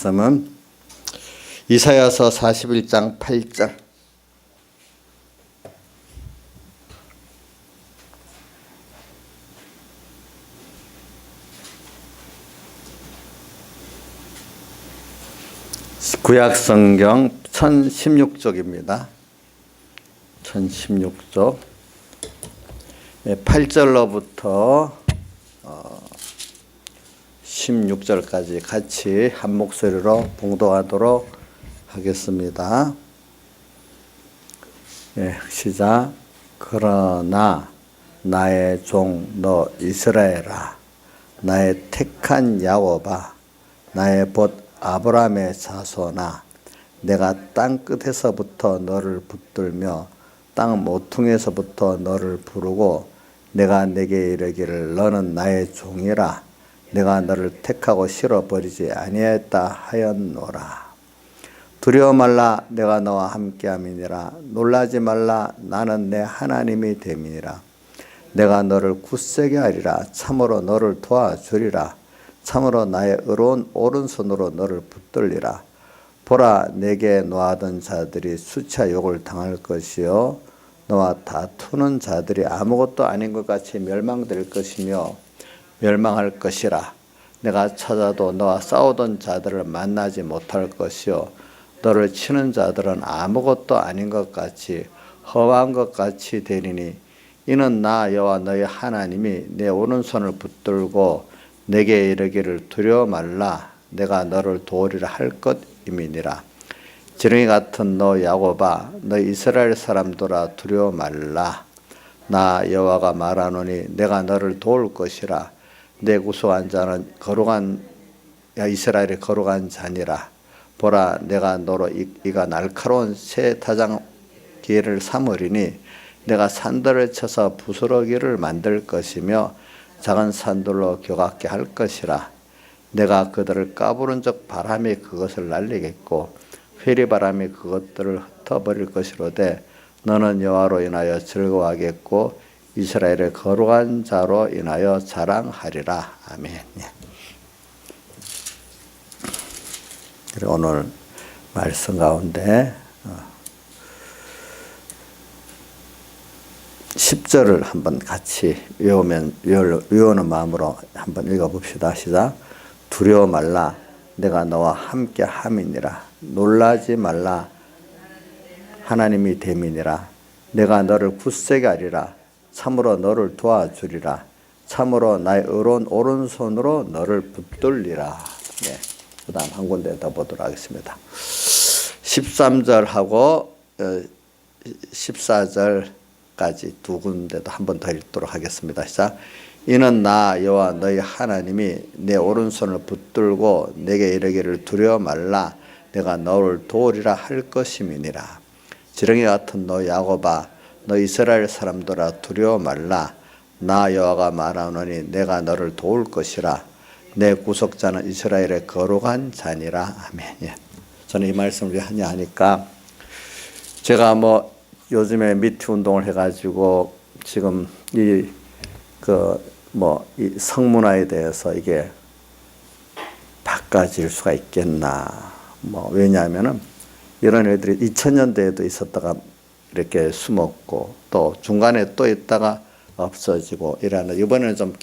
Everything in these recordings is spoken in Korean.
말씀은 이사야서 41장 8절. 구약성경 1016쪽입니다. 1016쪽 8절로부터 16절까지 같이 한 목소리로 봉독하도록 하겠습니다. 시작. 그러나 나의 종 너 이스라엘아, 나의 택한 야곱아, 나의 봇 아브라함의 자손아, 내가 땅 끝에서부터 너를 붙들며 땅 모퉁이에서부터 너를 부르고 내가 내게 이르기를 너는 나의 종이라, 내가 너를 택하고 실어버리지 아니하였다 하였노라. 두려워 말라, 내가 너와 함께함이니라. 놀라지 말라, 나는 내 하나님이 됨이니라. 내가 너를 굳세게 하리라. 참으로 너를 도와주리라. 참으로 나의 의로운 오른손으로 너를 붙들리라. 보라, 내게 노하던 자들이 수차 욕을 당할 것이요 너와 다투는 자들이 아무것도 아닌 것 같이 멸망될 것이며 멸망할 것이라. 내가 찾아도 너와 싸우던 자들을 만나지 못할 것이요 너를 치는 자들은 아무것도 아닌 것 같이 허황한 것 같이 되리니 이는 나 여호와 너희 하나님이 내 오른손을 붙들고 내게 이르기를 두려워 말라, 내가 너를 도우리라 할 것임이니라. 지렁이 같은 너 야곱아, 너 이스라엘 사람들아 두려워 말라. 나 여호와가 말하노니 내가 너를 도울 것이라. 내 구속한 자는 이스라엘의 거룩한 자니라. 보라, 내가 너로 이가 날카로운 새 타장기를 삼으리니 내가 산들을 쳐서 부스러기를 만들 것이며 작은 산들로 교각게 할 것이라. 내가 그들을 까부른 적 바람이 그것을 날리겠고 회리바람이 그것들을 흩어버릴 것이로되 너는 여호와로 인하여 즐거워하겠고 이스라엘의 거룩한 자로 인하여 자랑하리라. 아멘. 그리고 오늘 말씀 가운데 10절을 한번 같이 외우는 마음으로 한번 읽어봅시다. 시작. 두려워 말라, 내가 너와 함께 함이니라. 놀라지 말라, 하나님이 됨이니라. 내가 너를 굳세게 하리라. 참으로 너를 도와주리라. 참으로 나의 의로운 오른손으로 너를 붙들리라. 그 다음 한 군데 더 보도록 하겠습니다. 13절하고 14절까지 두 군데도 한 번 더 읽도록 하겠습니다. 시작. 이는 나 여호와 너희 하나님이 내 오른손을 붙들고 내게 이르기를 두려워 말라, 내가 너를 도우리라 할 것임이니라. 지렁이 같은 너 야곱아, 너 이스라엘 사람들아 두려워 말라. 나 여호와가 말하노니 내가 너를 도울 것이라. 내 구속자는 이스라엘의 거룩한 자니라. 아멘. 저는 이 말씀을 왜 하냐 하니까 제가 요즘에 미트 운동을 해가지고 지금 이 성문화에 대해서 이게 바꿔질 수가 있겠나. 왜냐하면은 이런 애들이 2000년대에도 있었다가 이렇게 숨었고 또 중간에 또 있다가 없어지고 이러는, 이번에는 좀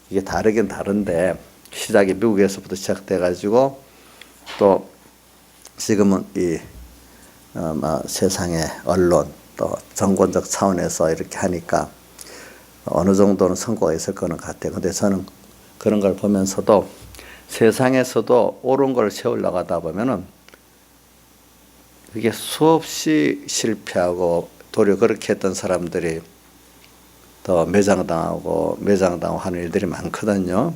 이게 다르긴 다른데 시작이 미국에서부터 시작돼가지고 또 지금은 세상의 언론 또 정권적 차원에서 이렇게 하니까 어느 정도는 성과가 있을 거는 같아요. 근데 저는 그런 걸 보면서도 세상에서도 옳은 걸 세우려고 하다 보면은 그게 수없이 실패하고 도리어 그렇게 했던 사람들이 더 매장당하고 하는 일들이 많거든요.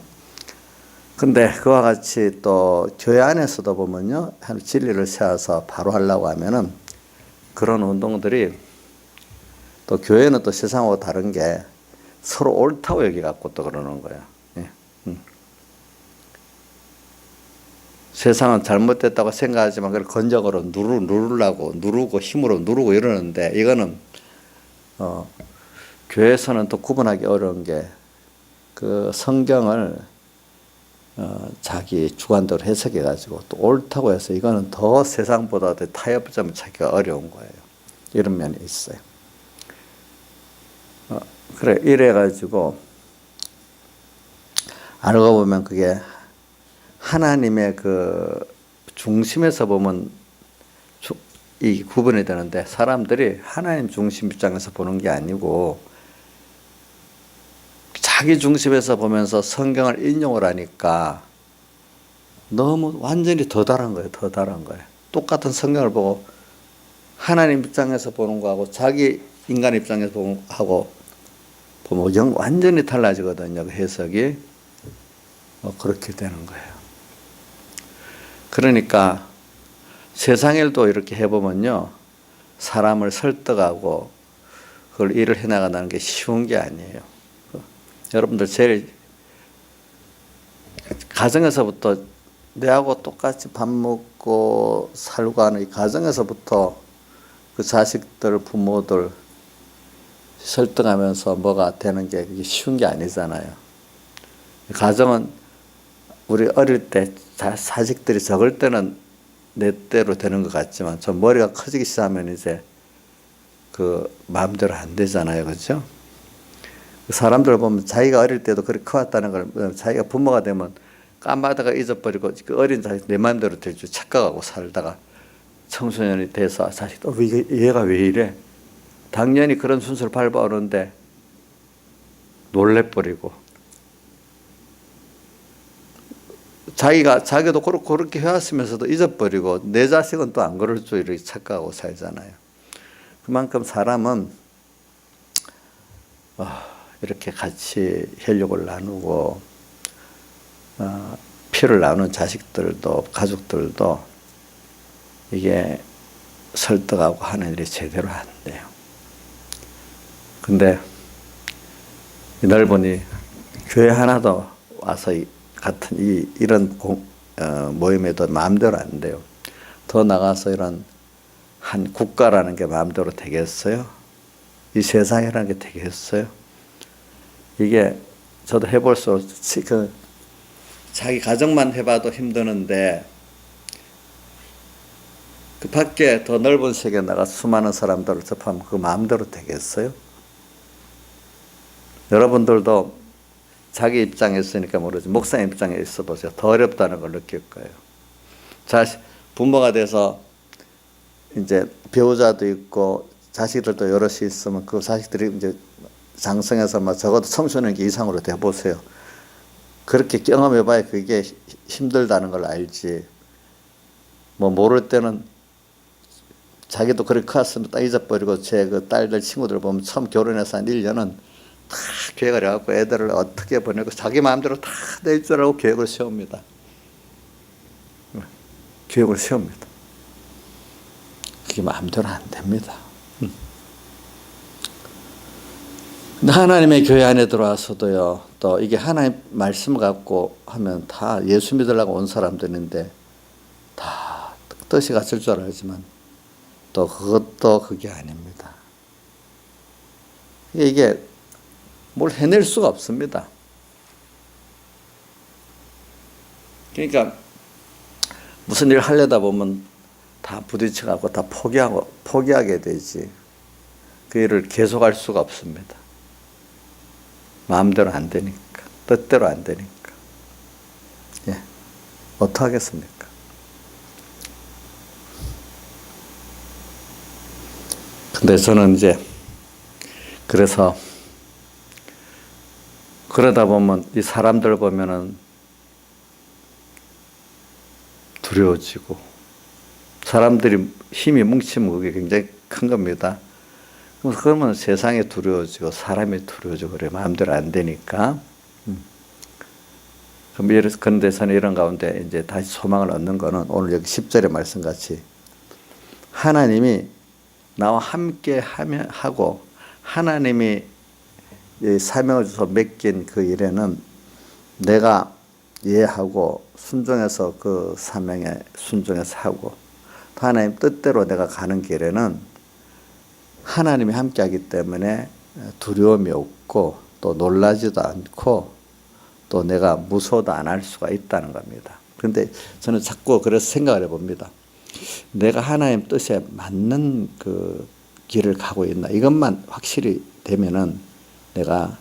근데 그와 같이 또 교회 안에서도 보면요, 진리를 세워서 바로 하려고 하면은 그런 운동들이 또 교회는 또 세상하고 다른 게 서로 옳다고 여기갖고 또 그러는 거예요. 세상은 잘못됐다고 생각하지만 그걸 건적으로 누르고 힘으로 누르고 이러는데 이거는 교회에서는 또 구분하기 어려운 게 그 성경을 자기 주관대로 해석해가지고 또 옳다고 해서 이거는 더 세상보다 더 타협점을 찾기가 어려운 거예요. 이런 면이 있어요. 그래 이래가지고 알고 보면 그게 하나님의 그 중심에서 보면 이 구분이 되는데 사람들이 하나님 중심 입장에서 보는 게 아니고 자기 중심에서 보면서 성경을 인용을 하니까 너무 완전히 더 다른 거예요. 더 다른 거예요. 똑같은 성경을 보고 하나님 입장에서 보는 거하고 자기 인간 입장에서 보는 거하고 보면 완전히 달라지거든요. 그 해석이 그렇게 되는 거예요. 그러니까 세상일도 이렇게 해보면요. 사람을 설득하고 그걸 일을 해나가는 게 쉬운 게 아니에요. 여러분들 제일 가정에서부터 내하고 똑같이 밥 먹고 살고 하는 이 가정에서부터 그 자식들, 부모들 설득하면서 뭐가 되는 게 그게 쉬운 게 아니잖아요. 가정은 우리 어릴 때 자식들이 적을 때는 내 대로 되는 것 같지만 저 머리가 커지기 시작하면 이제 그 마음대로 안 되잖아요. 그렇죠? 사람들 보면 자기가 어릴 때도 그렇게 커왔다는 걸 자기가 부모가 되면 깜빡하다가 잊어버리고 그 어린 자식 내 마음대로 될 줄 착각하고 살다가 청소년이 돼서 자식 얘가 왜 이래? 당연히 그런 순서를 밟아오는데 놀래버리고 자기도 그렇게 해왔으면서도 잊어버리고 내 자식은 또 안 그럴 줄 이렇게 착각하고 살잖아요. 그만큼 사람은 이렇게 같이 혈육을 나누고 피를 나누는 자식들도 가족들도 이게 설득하고 하는 일이 제대로 안 돼요. 근데 넓으니 교회 하나도 와서 같은 이런 모임에도 마음대로 안 돼요. 더 나가서 이런 한 국가라는 게 마음대로 되겠어요? 이 세상이라는 게 되겠어요? 이게 저도 해볼수록 자기 가정만 해봐도 힘드는데 그 밖에 더 넓은 세계에 나가서 수많은 사람들을 접하면 그 마음대로 되겠어요? 여러분들도 자기 입장에 있으니까 모르지 목사님 입장에 있어 보세요. 더 어렵다는 걸 느낄 거예요. 부모가 돼서 이제 배우자도 있고 자식들도 여럿이 있으면 그 자식들이 이제 장성해서 막 적어도 청소년기 이상으로 돼 보세요. 그렇게 경험해봐야 그게 힘들다는 걸 알지. 뭐 모를 때는 자기도 그렇게 컸으면 딱 잊어버리고 제 그 딸들 친구들 보면 처음 결혼해서 한 1년은 다 계획을 해갖고 애들을 어떻게 보내고 자기 마음대로 다 낼 줄 알고 계획을 세웁니다. 계획을 세웁니다. 그게 마음대로 안 됩니다. 근데 하나님의 교회 안에 들어와서도요, 또 이게 하나님 말씀 갖고 하면 다 예수 믿으려고 온 사람들인데 다 뜻이 같을 줄 알지만 또 그것도 그게 아닙니다. 이게 뭘 해낼 수가 없습니다. 그러니까 무슨 일을 하려다 보면 다 부딪혀가고 다 포기하게 되지. 그 일을 계속할 수가 없습니다. 마음대로 안 되니까, 뜻대로 안 되니까. 예, 어떡하겠습니까? 근데 저는 이제 그래서 그러다 보면 이 사람들 보면은 두려워지고 사람들이 힘이 뭉치면 그게 굉장히 큰 겁니다. 그러면 세상에 두려워지고 사람이 두려워지고 그래 마음대로 안 되니까. 그런 데서는 이런 가운데 이제 다시 소망을 얻는 거는 오늘 여기 10절의 말씀 같이 하나님이 나와 함께 하고 하나님이 사명을 주서 맡긴 그 일에는 내가 이해하고 순종해서 그 사명에 순종해서 하고 하나님 뜻대로 내가 가는 길에는 하나님이 함께 하기 때문에 두려움이 없고 또 놀라지도 않고 또 내가 무서워도 안 할 수가 있다는 겁니다. 그런데 저는 자꾸 그래서 생각을 해봅니다. 내가 하나님 뜻에 맞는 그 길을 가고 있나 이것만 확실히 되면은 내가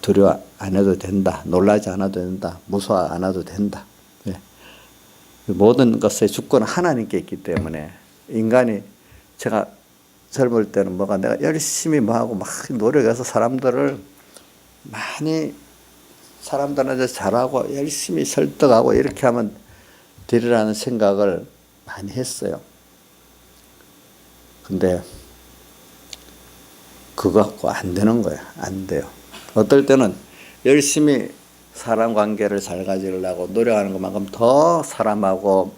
두려워 안 해도 된다, 놀라지 않아도 된다, 무서워 안 해도 된다. 예. 모든 것의 주권은 하나님께 있기 때문에 인간이 제가 젊을 때는 뭐가 내가 열심히 뭐하고 막 노력해서 사람들을 많이 사람들한테 잘하고 열심히 설득하고 이렇게 하면 되리라는 생각을 많이 했어요. 근데 그거 갖고 안 되는 거예요. 안 돼요. 어떨 때는 열심히 사람 관계를 잘 가지려고 노력하는 것만큼 더 사람하고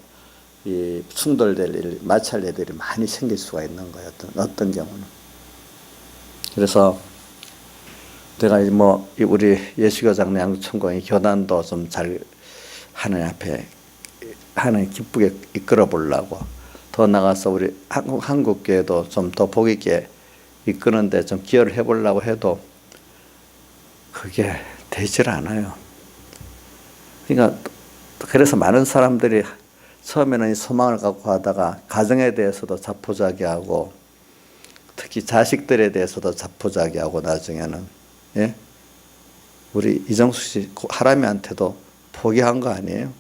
이 충돌될 일, 마찰 일들이 많이 생길 수가 있는 거예요. 어떤 경우는. 그래서 내가 뭐 우리 예수교장 양천공의 교단도 좀 잘 하나님 앞에 하나님 기쁘게 이끌어 보려고 더 나가서 우리 한국 교회도 좀 더 복 있게 이끄는데 좀 기여를 해보려고 해도 그게 되질 않아요. 그러니까 그래서 많은 사람들이 처음에는 소망을 갖고 하다가 가정에 대해서도 자포자기하고 특히 자식들에 대해서도 자포자기하고 나중에는 예? 우리 이정수 씨 하람이한테도 포기한 거 아니에요?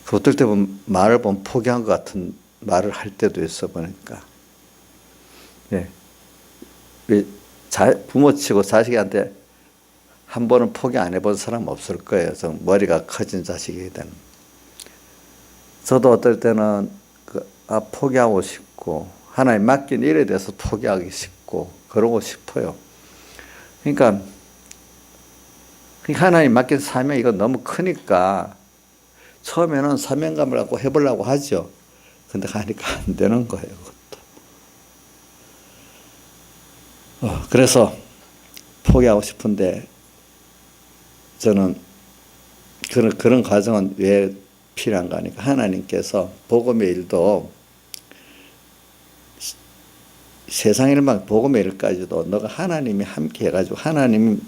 그 어떨 때 보면 말을 보면 포기한 것 같은 말을 할 때도 있어 보니까 예. 부모 치고 자식한테 한 번은 포기 안 해본 사람 없을 거예요. 좀 머리가 커진 자식이기 때문에. 저도 어떨 때는 포기하고 싶고 하나님 맡긴 일에 대해서 포기하기 쉽고 그러고 싶어요. 그러니까 하나님 맡긴 사명 이거 너무 크니까 처음에는 사명감을 갖고 해보려고 하죠. 근데 가니까 안 되는 거예요. 그것도. 그래서 포기하고 싶은데 저는 그런 과정은 왜 필요한가 하니까 하나님께서 복음의 일도 세상 일만 복음의 일까지도 너가 하나님이 함께 해가지고 하나님이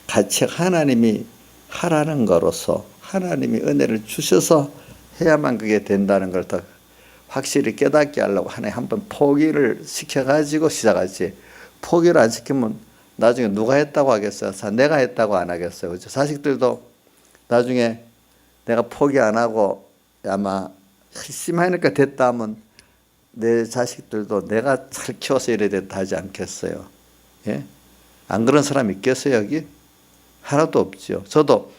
같이 하나님이 하라는 거로서 하나님이 은혜를 주셔서 해야만 그게 된다는 걸 더 확실히 깨닫게 하려고 하나님 한번 포기를 시켜가지고 시작하지. 포기를 안 시키면 나중에 누가 했다고 하겠어요? 내가 했다고 안 하겠어요? 그렇죠? 자식들도 나중에 내가 포기 안 하고 아마 열심히 하니까 됐다 하면 내 자식들도 내가 잘 키워서 이래 됐다 하지 않겠어요? 예? 안 그런 사람 있겠어요, 여기? 하나도 없죠. 저도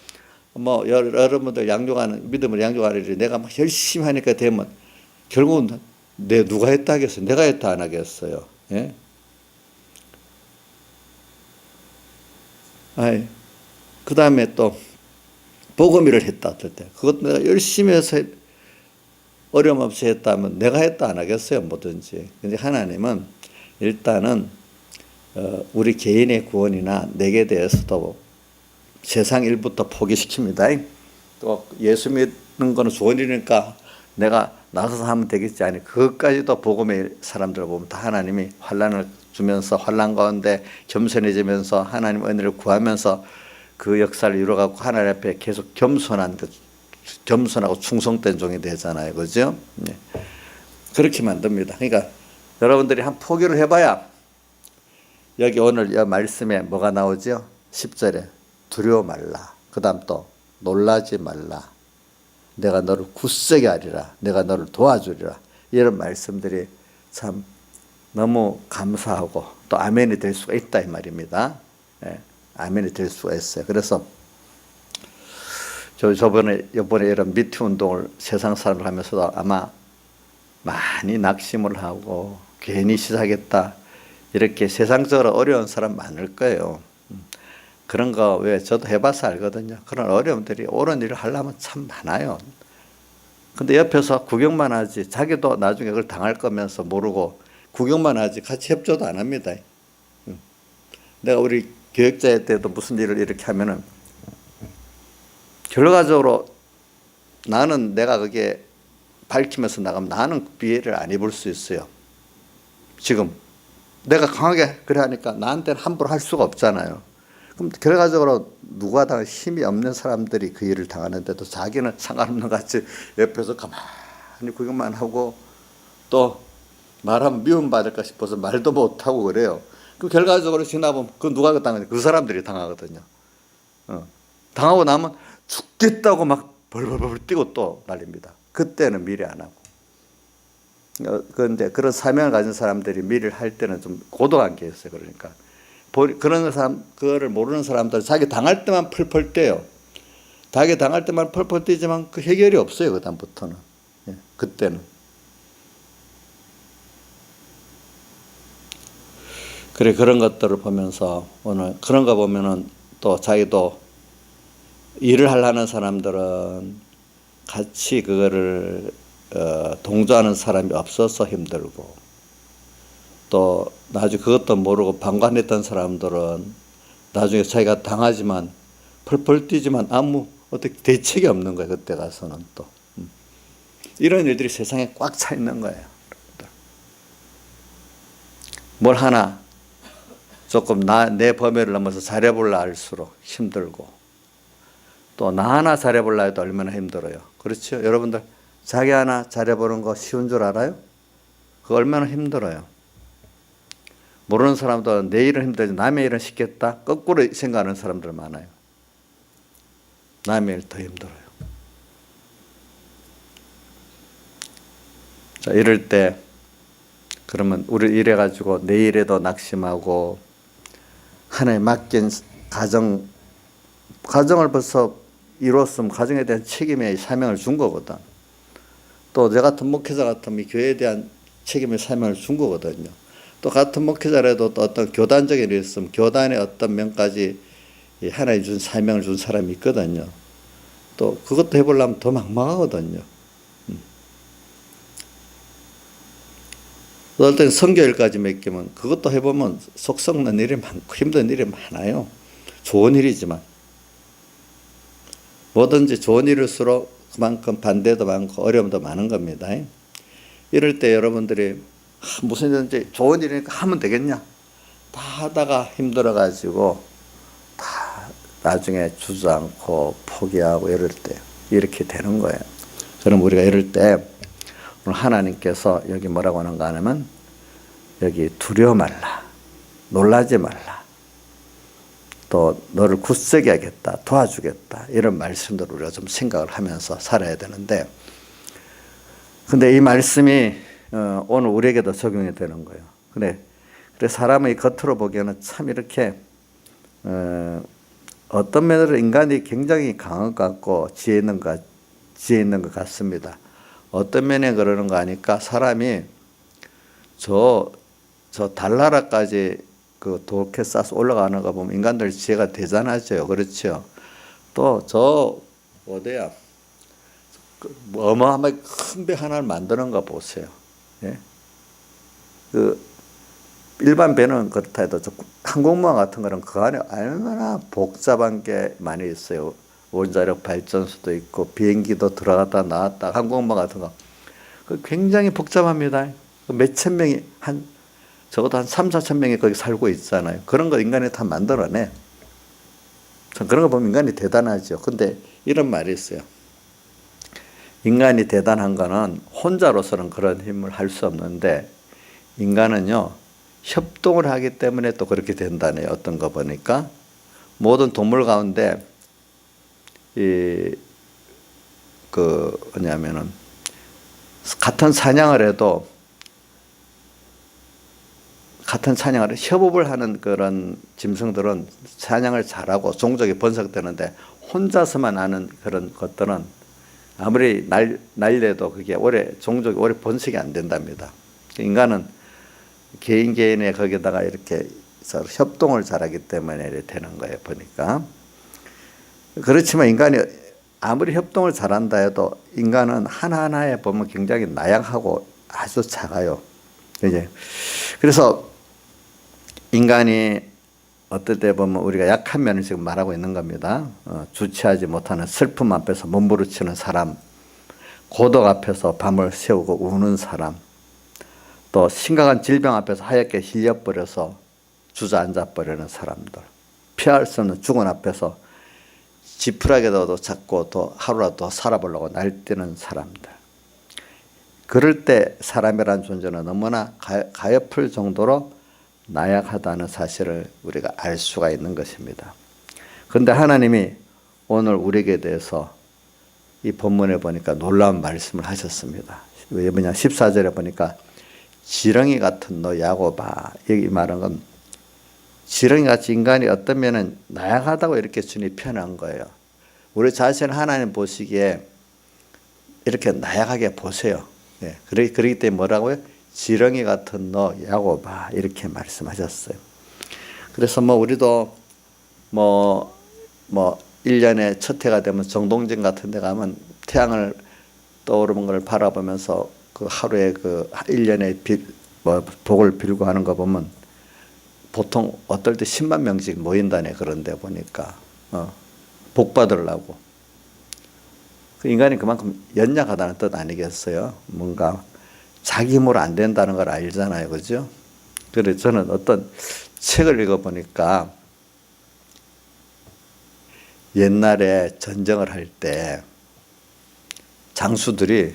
뭐 여러분들 양육하는 믿음을 양육하는 일이 내가 막 열심히 하니까 되면 결국은 누가 했다 하겠어요? 내가 했다 안 하겠어요? 예? 그 다음에 또 복음일을 했다 어떨 때 그것도 내가 열심히 해서 어려움 없이 했다면 내가 했다 안 하겠어요? 뭐든지. 근데 하나님은 일단은 우리 개인의 구원이나 내게 대해서도 세상 일부터 포기시킵니다. 또 예수 믿는 거는 좋은 일이니까 내가 나서서 하면 되겠지. 아니 그것까지도 복음의 사람들 보면 다 하나님이 환난을 주면서 환난 가운데 겸손해지면서 하나님 은혜를 구하면서 그 역사를 이루어가고 하나님 앞에 계속 겸손하고 충성된 종이 되잖아요. 그죠? 네. 그렇게 만듭니다. 그러니까 여러분들이 한 포기를 해봐야 여기 오늘 이 말씀에 뭐가 나오죠? 10절에 두려워 말라. 그 다음 또 놀라지 말라. 내가 너를 굳세게 하리라. 내가 너를 도와주리라. 이런 말씀들이 참 너무 감사하고 또 아멘이 될 수가 있다 이 말입니다. 예, 아멘이 될 수가 있어요. 그래서 이번에 이런 미투 운동을 세상 사람을 하면서도 아마 많이 낙심을 하고 괜히 시작했다 이렇게 세상적으로 어려운 사람 많을 거예요. 그런 거 왜 저도 해봐서 알거든요. 그런 어려움들이 옳은 일을 하려면 참 많아요. 근데 옆에서 구경만 하지 자기도 나중에 그걸 당할 거면서 모르고 구경만 하지 같이 협조도 안 합니다. 내가 우리 교육자 때도 무슨 일을 이렇게 하면은 결과적으로 나는 내가 그게 밝히면서 나가면 나는 피해를 안 입을 수 있어요. 지금 내가 강하게 그래 하니까 나한테는 함부로 할 수가 없잖아요. 그럼 결과적으로 누가 당 힘이 없는 사람들이 그 일을 당하는데도 자기는 상관없는 것 같이 옆에서 가만히 구경만 하고 또 말하면 미움받을까 싶어서 말도 못하고 그래요. 그 결과적으로 지나보면 그 누가 당하냐? 그 사람들이 당하거든요. 당하고 나면 죽겠다고 막 벌벌벌 뛰고 또 날립니다. 그때는 미리 안 하고. 그런데 그런 사명을 가진 사람들이 미리를 할 때는 좀 고독한 게 있어요. 그러니까 그런 사람, 그거를 모르는 사람들은 자기 당할 때만 펄펄 뛰어요. 자기 당할 때만 펄펄 뛰지만 그 해결이 없어요. 그다음부터는. 그때는. 그래, 그런 것들을 보면서 오늘 그런 거 보면은 또 자기도 일을 하려는 사람들은 같이 그거를 동조하는 사람이 없어서 힘들고, 또 나중에 그것도 모르고 방관했던 사람들은 나중에 자기가 당하지만 펄펄 뛰지만 아무 어떻게 대책이 없는 거예요. 그때 가서는 또. 이런 일들이 세상에 꽉 차 있는 거예요. 뭘 하나 조금 내 범위를 넘어서 잘해보려 할수록 힘들고, 또 나 하나 잘해보려 해도 얼마나 힘들어요. 그렇죠? 여러분들 자기 하나 잘해보는 거 쉬운 줄 알아요? 그거 얼마나 힘들어요. 모르는 사람도 내 일은 힘들지 남의 일은 쉽겠다, 거꾸로 생각하는 사람들 많아요. 남의 일 더 힘들어요. 자, 이럴 때 그러면 우리 이래가지고 내 일에도 낙심하고, 하나에 맡긴 가정을 벌써 이뤘으면 가정에 대한 책임의 사명을 준 거거든. 또 내 같은 목회자 같으면 이 교회에 대한 책임의 사명을 준 거거든요. 또 같은 목회자라도 또 어떤 교단적인 일이 있으면 교단의 어떤 면까지 하나님 준 사명을 준 사람이 있거든요. 또 그것도 해보려면 더 막막하거든요. 어떨 때는 선교일까지 맡기면 그것도 해보면 속 썩는 일이 많고 힘든 일이 많아요. 좋은 일이지만. 뭐든지 좋은 일일수록 그만큼 반대도 많고 어려움도 많은 겁니다. 이럴 때 여러분들이 무슨 일인지 좋은 일이니까 하면 되겠냐? 다 하다가 힘들어가지고 다 나중에 주저앉고 포기하고 이럴 때 이렇게 되는 거예요. 그럼 우리가 이럴 때 오늘 하나님께서 여기 뭐라고 하는가 하면, 여기 두려워 말라, 놀라지 말라, 또 너를 굳세게 하겠다, 도와주겠다, 이런 말씀들을 우리가 좀 생각을 하면서 살아야 되는데, 근데 이 말씀이 오늘 우리에게도 적용이 되는 거예요. 그래 사람의 겉으로 보기에는 참 이렇게 어떤 면으로 인간이 굉장히 강한 것 같고 지혜 있는 것 같습니다. 어떤 면에 그러는가 하니까, 사람이 저 달나라까지 그 도켓 쌓아서 올라가는 거 보면 인간들 지혜가 대단하죠. 그렇죠. 또 어디야, 어마어마하게 큰 배 하나를 만드는 거 보세요. 예? 그 일반 배는 그렇다 해도 항공모함 같은 거는 그 안에 얼마나 복잡한 게 많이 있어요. 원자력 발전소도 있고 비행기도 들어갔다 나왔다, 항공모함 같은 거 굉장히 복잡합니다. 몇천 명이 적어도 한 3, 4천 명이 거기 살고 있잖아요. 그런 거 인간이 다 만들어내. 그런 거 보면 인간이 대단하죠. 근데 이런 말이 있어요. 인간이 대단한 거는 혼자로서는 그런 힘을 할 수 없는데, 인간은요 협동을 하기 때문에 또 그렇게 된다네요. 어떤 거 보니까 모든 동물 가운데 뭐냐면은 같은 사냥을 해도 협업을 하는 그런 짐승들은 사냥을 잘하고 종족이 번성되는데, 혼자서만 하는 그런 것들은 아무리 날려도 그게 종족이 오래 번식이 안 된답니다. 인간은 개인의 거기다가 이렇게 협동을 잘하기 때문에 이렇게 되는 거예요, 보니까. 그렇지만 인간이 아무리 협동을 잘한다 해도 인간은 하나하나에 보면 굉장히 나약하고 아주 작아요. 그래서 인간이 어떨 때 보면 우리가 약한 면을 지금 말하고 있는 겁니다. 주체하지 못하는 슬픔 앞에서 몸부림치는 사람, 고독 앞에서 밤을 새우고 우는 사람, 또 심각한 질병 앞에서 하얗게 힐려버려서 주저앉아버리는 사람들, 피할 수 없는 죽은 앞에서 지푸라기라도 잡고 또 하루라도 살아보려고 날뛰는 사람들. 그럴 때 사람이란 존재는 너무나 가엾을 정도로 나약하다는 사실을 우리가 알 수가 있는 것입니다. 그런데 하나님이 오늘 우리에게 대해서 이 본문에 보니까 놀라운 말씀을 하셨습니다. 왜 뭐냐 14절에 보니까 지렁이 같은 너 야곱아. 여기 말한 건 지렁이같이 인간이 어떤 면은 나약하다고 이렇게 주님이 표현한 거예요. 우리 자신을 하나님 보시기에 이렇게 나약하게 보세요. 예, 그렇기 때문에 뭐라고요? 지렁이 같은 너 야곱아 이렇게 말씀하셨어요. 그래서 우리도 1년에 첫 해가 되면 정동진 같은 데 가면 태양을 떠오르는 걸 바라보면서 그 하루에 그 1년의 복을 빌고 하는 거 보면 보통 어떨 때 10만 명씩 모인다네. 그런데 보니까 복 받으려고. 그 인간이 그만큼 연약하다는 뜻 아니겠어요? 뭔가 자기 힘으로 안 된다는 걸 알잖아요. 그죠? 그래서 저는 어떤 책을 읽어보니까 옛날에 전쟁을 할 때 장수들이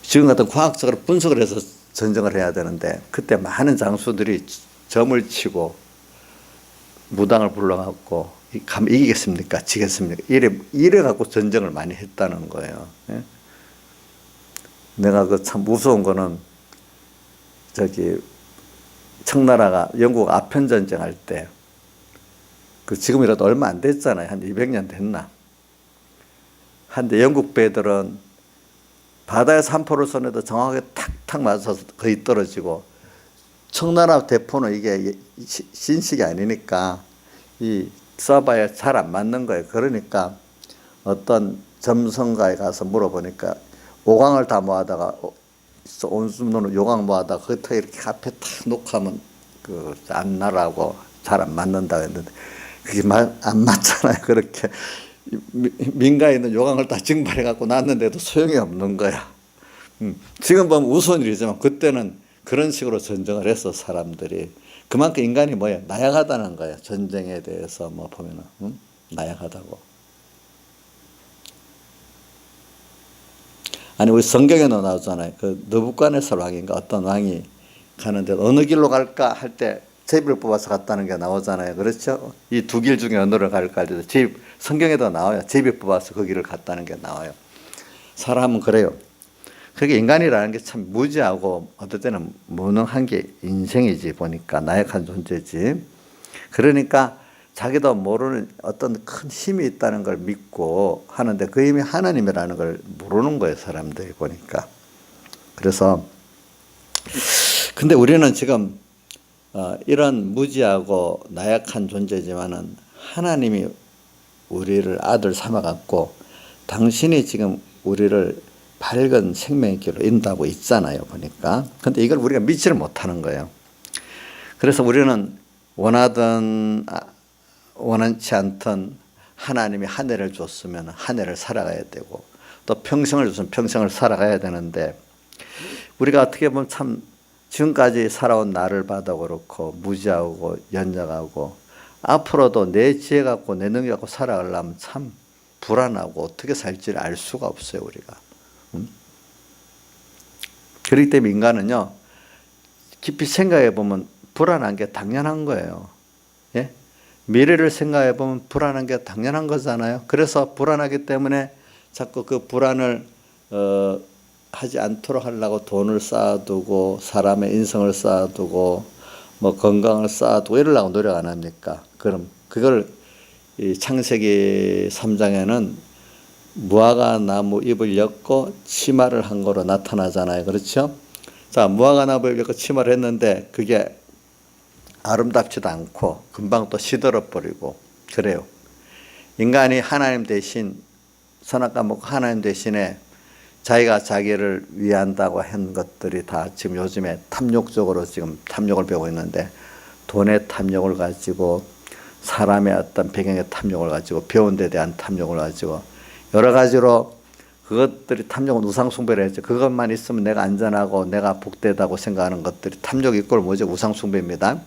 지금 같은 과학적으로 분석을 해서 전쟁을 해야 되는데 그때 많은 장수들이 점을 치고 무당을 불러갖고 이기겠습니까? 지겠습니까? 이래 갖고 전쟁을 많이 했다는 거예요. 예? 내가 그 참 무서운 거는 청나라가 영국 아편 전쟁할 때 그 지금이라도 얼마 안 됐잖아요. 한 200년 됐나? 한데 영국 배들은 바다에서 한 포를 쏘내도 정확하게 탁탁 맞아서 거의 떨어지고 청나라 대포는 이게 신식이 아니니까 쏴봐야 잘 안 맞는 거예요. 그러니까 어떤 점성가에 가서 물어보니까 오강을 다 모아다가 온수문으로 요강 모아다가 거기다 이렇게 앞에 탁 놓고 하면 안 나라고 잘 안 맞는다 했는데 그게 안 맞잖아요. 그렇게 민가에 있는 요강을 다 증발해 갖고 놨는데도 소용이 없는 거야. 지금 보면 우스운 일이지만 그때는 그런 식으로 전쟁을 했어. 사람들이. 그만큼 인간이 뭐예요? 나약하다는 거예요. 전쟁에 대해서 보면은 나약하다고. 아니 우리 성경에도 나오잖아요. 그 느부갓네살 왕인가 어떤 왕이 가는데 어느 길로 갈까 할 때 제비를 뽑아서 갔다는 게 나오잖아요. 그렇죠? 이 두 길 중에 어느를 갈까 할 때도 성경에도 나와요. 제비 뽑아서 그 길을 갔다는 게 나와요. 사람은 그래요. 그게 인간이라는 게 참 무지하고 어떨 때는 무능한 게 인생이지 보니까 나약한 존재지. 그러니까 자기도 모르는 어떤 큰 힘이 있다는 걸 믿고 하는데 그 힘이 하나님이라는 걸 모르는 거예요. 사람들이 보니까. 그래서 근데 우리는 지금 이런 무지하고 나약한 존재지만은 하나님이 우리를 아들 삼아갖고 당신이 지금 우리를 밝은 생명의 길로 인도하고 있잖아요. 보니까. 근데 이걸 우리가 믿지를 못하는 거예요. 그래서 우리는 원하든 원하지 않든 하나님이 한 해를 줬으면 한 해를 살아가야 되고 또 평생을 줬으면 평생을 살아가야 되는데 우리가 어떻게 보면 참 지금까지 살아온 나를 봐도 그렇고 무지하고 연약하고 앞으로도 내 지혜 갖고 내 능력 갖고 살아가려면 참 불안하고 어떻게 살지를 알 수가 없어요. 우리가. 그렇기 때문에 인간은요 깊이 생각해 보면 불안한 게 당연한 거예요. 예? 미래를 생각해 보면 불안한 게 당연한 거잖아요. 그래서 불안하기 때문에 자꾸 그 불안을 하지 않도록 하려고 돈을 쌓아두고 사람의 인성을 쌓아두고 건강을 쌓아두고 이러려고 노력 안 합니까? 그럼 그걸 이 창세기 3장에는 무화과 나무 잎을 엮고 치마를 한 거로 나타나잖아요. 그렇죠? 자, 무화과 나무를 엮고 치마를 했는데 그게 아름답지도 않고 금방 또 시들어 버리고 그래요. 인간이 하나님 대신 선악과 먹고 하나님 대신에 자기가 자기를 위한다고 한 것들이 다 지금 요즘에 탐욕적으로 지금 탐욕을 배우고 있는데 돈의 탐욕을 가지고 사람의 어떤 배경의 탐욕을 가지고 배운 데 대한 탐욕을 가지고 여러 가지로 그것들이 탐욕은 우상숭배를 했죠. 그것만 있으면 내가 안전하고 내가 복되다고 생각하는 것들이 탐욕 이꼴 뭐죠? 우상숭배입니다.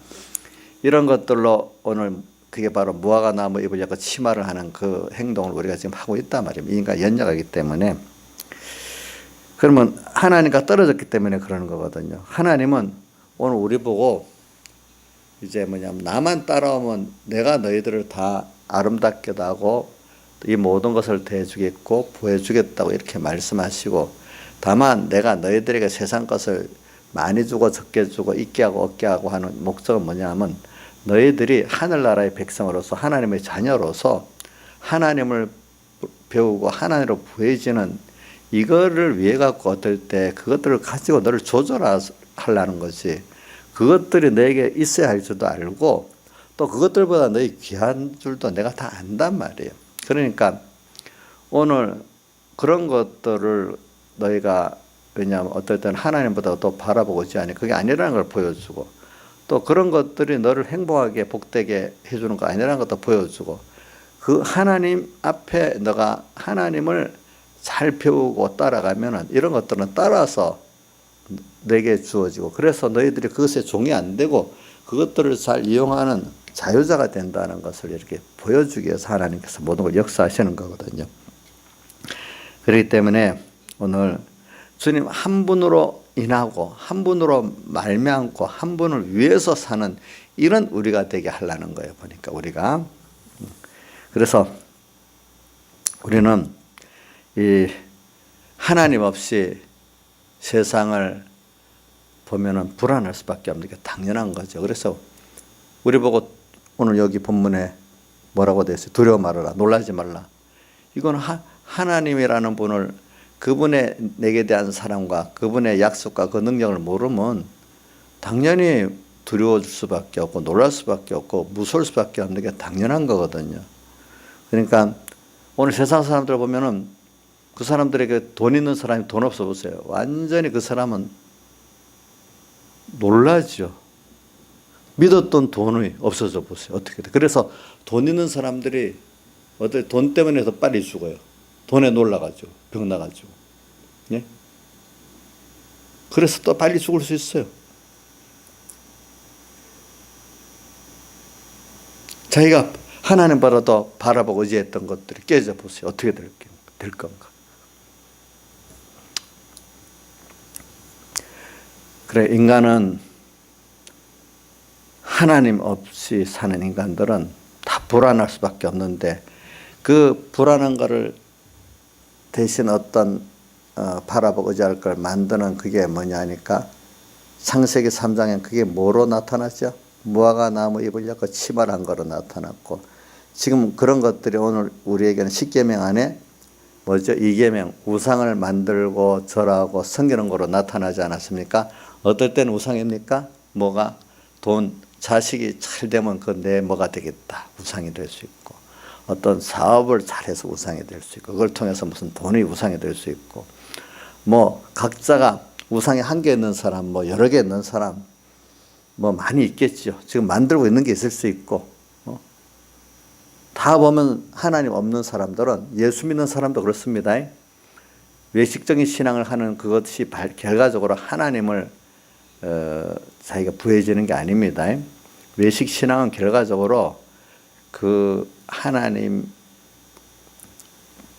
이런 것들로 오늘 그게 바로 무화과 나무 잎을 엮어 치마를 하는 그 행동을 우리가 지금 하고 있단 말입니다. 인간 연약하기 때문에. 그러면 하나님과 떨어졌기 때문에 그러는 거거든요. 하나님은 오늘 우리 보고 이제 나만 따라오면 내가 너희들을 다 아름답게도 하고 이 모든 것을 대해주겠고 부해주겠다고 이렇게 말씀하시고, 다만 내가 너희들에게 세상 것을 많이 주고 적게 주고 있게 하고 없게 하고 하는 목적은 뭐냐면, 너희들이 하늘나라의 백성으로서 하나님의 자녀로서 하나님을 배우고 하나님으로 부해지는 이거를 위해 갖고 어떨 때 그것들을 가지고 너를 조절하려는 거지, 그것들이 너에게 있어야 할 줄도 알고 또 그것들보다 너희 귀한 줄도 내가 다 안단 말이에요. 그러니까 오늘 그런 것들을 너희가, 왜냐하면 어떨 때는 하나님보다 더 바라보고자 하니 그게 아니라는 걸 보여주고, 또 그런 것들이 너를 행복하게 복되게 해주는 거 아니라는 것도 보여주고, 그 하나님 앞에 너가 하나님을 잘 배우고 따라가면은 이런 것들은 따라서 내게 주어지고, 그래서 너희들이 그것에 종이 안 되고 그것들을 잘 이용하는 자유자가 된다는 것을 이렇게 보여주기 위해서 하나님께서 모든 걸 역사하시는 거거든요. 그렇기 때문에 오늘 주님 한 분으로 인하고 한 분으로 말미암고 한 분을 위해서 사는 이런 우리가 되게 하려는 거예요. 보니까 우리가. 그래서 우리는 이 하나님 없이 세상을 보면은 불안할 수밖에 없는 게 당연한 거죠. 그래서 우리 보고 오늘 여기 본문에 뭐라고 되어 있어요? 두려워 말아라, 놀라지 말라. 이건 하나님이라는 분을, 그분의 내게 대한 사랑과 그분의 약속과 그 능력을 모르면 당연히 두려워질 수밖에 없고 놀랄 수밖에 없고 무서울 수밖에 없는 게 당연한 거거든요. 그러니까 오늘 세상 사람들 보면은 그 사람들에게 돈 있는 사람이 돈 없어 보세요. 완전히 그 사람은 놀라죠. 믿었던 돈이 없어져 보세요. 어떻게 돼? 그래서 돈 있는 사람들이 돈 때문에 더 빨리 죽어요. 돈에 놀라가지고 병 나가지고. 예? 그래서 또 빨리 죽을 수 있어요. 자기가 하나님보다 더 바라보고 의지했던 것들이 깨져 보세요. 어떻게 될 건가? 그래, 인간은 하나님 없이 사는 인간들은 다 불안할 수밖에 없는데, 그 불안한 거를 대신 어떤 바라보고 의지할 걸 만드는 그게 뭐냐 하니까, 창세기 3장엔 그게 뭐로 나타났죠? 무화과 나무 잎을 엮어 치마를 한 거로 나타났고, 지금 그런 것들이 오늘 우리에게는 십계명 안에 뭐죠? 이계명, 우상을 만들고 절하고 섬기는 거로 나타나지 않았습니까? 어떨 때는 우상입니까? 뭐가? 돈, 자식이 잘 되면 그 내 뭐가 되겠다, 우상이 될 수 있고, 어떤 사업을 잘해서 우상이 될 수 있고, 그걸 통해서 무슨 돈이 우상이 될 수 있고, 뭐 각자가 우상이 한 개 있는 사람, 뭐 여러 개 있는 사람, 뭐 많이 있겠죠. 지금 만들고 있는 게 있을 수 있고, 다 보면 하나님 없는 사람들은, 예수 믿는 사람도 그렇습니다. 외식적인 신앙을 하는 그것이 결과적으로 하나님을 자기가 부해지는 게 아닙니다. 외식 신앙은 결과적으로 그 하나님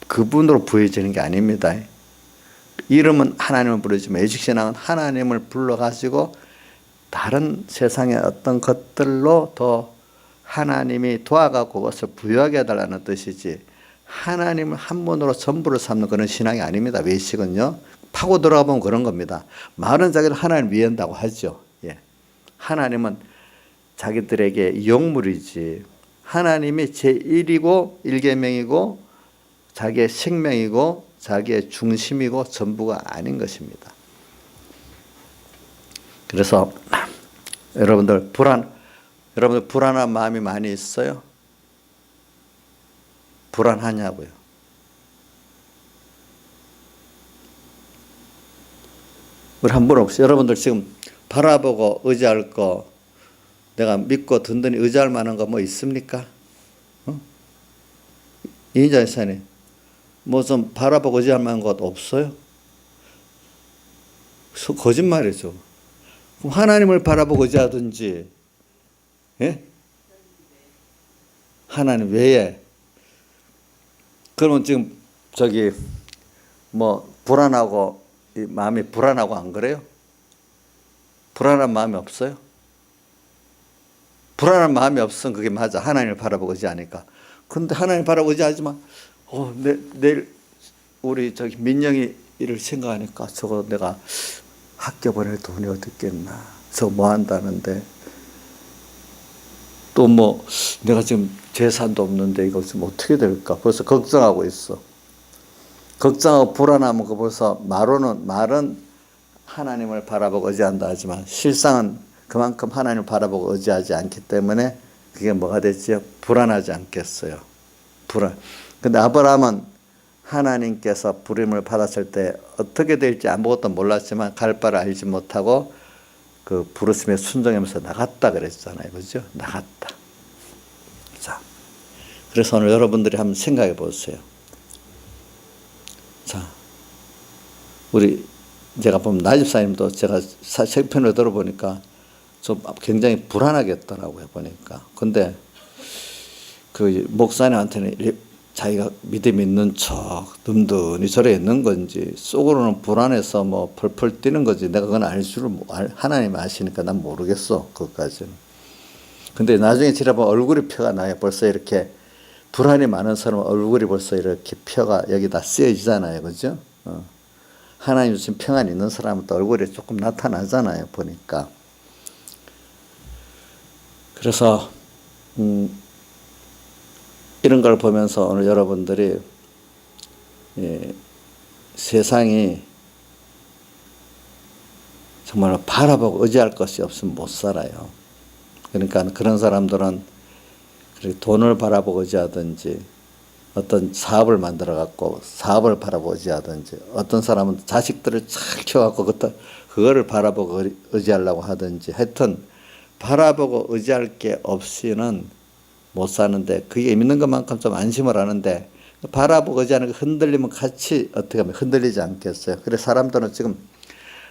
그분으로 부해지는 게 아닙니다. 이름은 하나님을 부르지만 외식 신앙은 하나님을 불러가지고 다른 세상의 어떤 것들로 더 하나님이 도와가고 그것을 부여하게 해달라는 뜻이지, 하나님을 한 분으로 전부를 삼는 그런 신앙이 아닙니다. 외식은요. 파고 들어가 보면 그런 겁니다. 말은 자기를 하나님 위한다고 하죠. 예. 하나님은 자기들에게 용물이지, 하나님이 제1이고 1계명이고 자기의 생명이고 자기의 중심이고 전부가 아닌 것입니다. 그래서 여러분들 불안한 마음이 많이 있어요? 불안하냐고요? 우리 한번 없어요. 여러분들 지금 바라보고 의지할 거, 내가 믿고 든든히 의지할 만한 거 뭐 있습니까? 이인자 이사님, 뭐 좀 바라보고 의지할 만한 것 없어요? 거짓말이죠. 그럼 하나님을 바라보고 의지하든지, 예? 하나님 외에. 그러면 지금 뭐 불안하고 마음이 불안하고 안 그래요? 불안한 마음이 없어요? 불안한 마음이 없으면 그게 맞아. 하나님을 바라보고 의지하니까. 근데 하나님 바라보고 의지하지만 내일 우리 민영이 일을 생각하니까 저거 내가 학교 보낼 돈이 어디 있겠나. 저거 뭐 한다는데. 또 뭐 내가 지금 재산도 없는데 이거 지금 어떻게 될까. 벌써 걱정하고 있어. 걱정하고 불안하면 그 벌써 말은 하나님을 바라보고 의지한다 하지만 실상은 그만큼 하나님을 바라보고 의지하지 않기 때문에 그게 뭐가 됐죠? 불안하지 않겠어요. 근데 아브라함은 하나님께서 부름을 받았을 때 어떻게 될지 아무것도 몰랐지만 갈 바를 알지 못하고 그 부르심에 순종하면서 나갔다 그랬잖아요. 그죠? 나갔다. 자, 그래서 오늘 여러분들이 한번 생각해 보세요. 자, 제가 보면 나집사님도 제가 책편을 들어보니까 좀 굉장히 불안하겠더라고요, 보니까. 근데 그 목사님한테는 자기가 믿음 있는 척 든든히 절에 있는 건지 속으로는 불안해서 뭐 펄펄 뛰는 거지 내가 그건 하나님이 아시니까 난 모르겠어, 그것까지는. 근데 나중에 지나보면 얼굴이 표가 나요. 벌써 이렇게 불안이 많은 사람은 얼굴이 벌써 이렇게 표가 여기다 쓰여지잖아요, 그죠? 하나님 주신 평안이 있는 사람은 또 얼굴이 조금 나타나잖아요, 보니까. 그래서 이런 걸 보면서 오늘 여러분들이 세상이 정말 바라보고 의지할 것이 없으면 못 살아요. 그러니까 그런 사람들은 돈을 바라보고 의지하든지 어떤 사업을 만들어 갖고 사업을 바라보고 의지하든지 어떤 사람은 자식들을 잘 키워갖고 그거를 바라보고 의지하려고 하든지 하여튼 바라보고 의지할 게 없이는 못 사는데 그게 믿는 것만큼 좀 안심을 하는데 바라보고 의지하는 게 흔들리면 같이 어떻게 하면 흔들리지 않겠어요. 그래서 사람들은 지금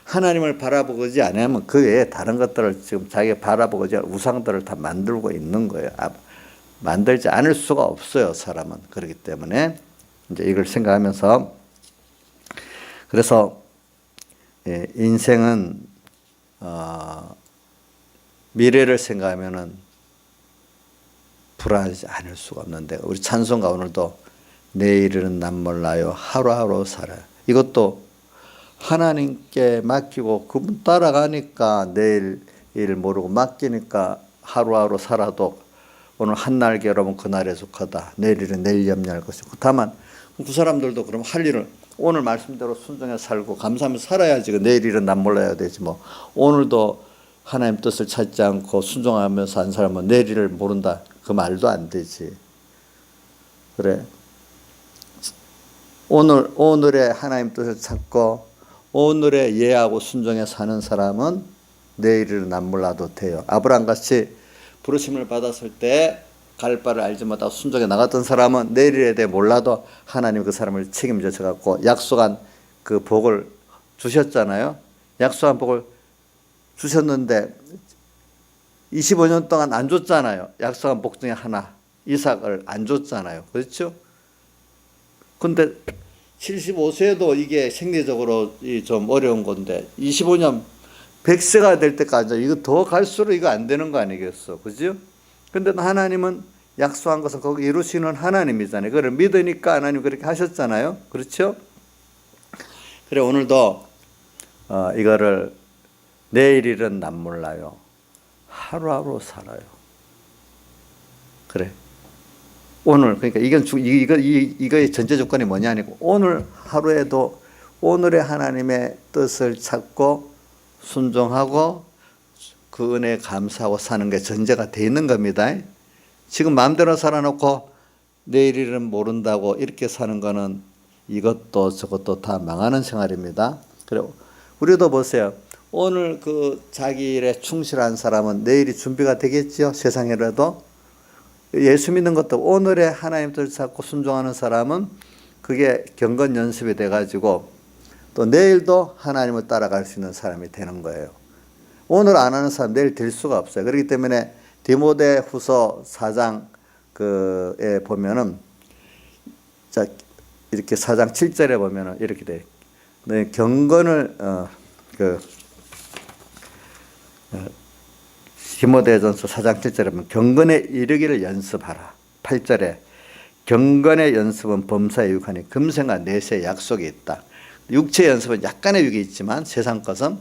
하나님을 바라보고 의지 안 하면 그 외에 다른 것들을 지금 자기가 바라보고 의지할 우상들을 다 만들고 있는 거예요. 만들지 않을 수가 없어요, 사람은. 그렇기 때문에 이제 이걸 생각하면서 그래서 인생은 미래를 생각하면은 불안하지 않을 수가 없는데 우리 찬송가 오늘도 내일은 난 몰라요 하루하루 살아요. 이것도 하나님께 맡기고 그분 따라가니까 내일 일 모르고 맡기니까 하루하루 살아도 오늘 한날 괴로우면 그날에 속하다. 내일은 내일 염려할 것이고. 다만 그 사람들도 그럼 할 일을 오늘 말씀대로 순종해 살고 감사하면서 살아야지. 내일일은 난 몰라야 되지 뭐. 오늘도 하나님 뜻을 찾지 않고 순종하면서 안 살면 내일을 모른다. 그 말도 안 되지. 그래. 오늘의 하나님 뜻을 찾고 오늘의 예하고 순종해 사는 사람은 내일을 난 몰라도 돼요. 아브라함같이 부르심을 받았을 때 갈 바를 알지 못하고 순종해 나갔던 사람은 내일에 대해 몰라도 하나님 그 사람을 책임져 갖고 약속한 그 복을 주셨잖아요. 약속한 복을 주셨는데 25년 동안 안 줬잖아요. 약속한 복 중에 하나, 이삭을 안 줬잖아요. 그렇죠? 근데 75세도 이게 생리적으로 좀 어려운 건데 25년 100세가 될 때까지 이거 더 갈수록 이거 안 되는 거 아니겠어. 그죠? 근데 하나님은 약속한 것을 거기 이루시는 하나님이잖아요. 그걸 믿으니까 하나님 그렇게 하셨잖아요. 그렇죠? 그래 오늘도 이거를 내일일은 난 몰라요. 하루하루 살아요. 그래. 오늘 그러니까 이거의 전제 조건이 뭐냐니까 오늘 하루에도 오늘의 하나님의 뜻을 찾고 순종하고 그 은혜에 감사하고 사는 게 전제가 돼 있는 겁니다. 지금 마음대로 살아놓고 내일일은 모른다고 이렇게 사는 거는 이것도 저것도 다 망하는 생활입니다. 그래 우리도 보세요. 오늘 그 자기 일에 충실한 사람은 내일이 준비가 되겠죠. 세상에라도. 예수 믿는 것도 오늘의 하나님 뜻을 찾고 순종하는 사람은 그게 경건 연습이 돼가지고 또 내일도 하나님을 따라갈 수 있는 사람이 되는 거예요. 오늘 안 하는 사람 내일 될 수가 없어요. 그렇기 때문에 디모데후서 4장 그에 보면은 자 이렇게 4장 7절에 보면은 이렇게 돼. 네, 경건을 디모데전서 4장 7절에 보면 경건에 이르기를 연습하라. 8절에 경건의 연습은 범사에 유익하니 금생과 내세에 약속이 있다. 육체 연습은 약간의 유익이 있지만 세상 것은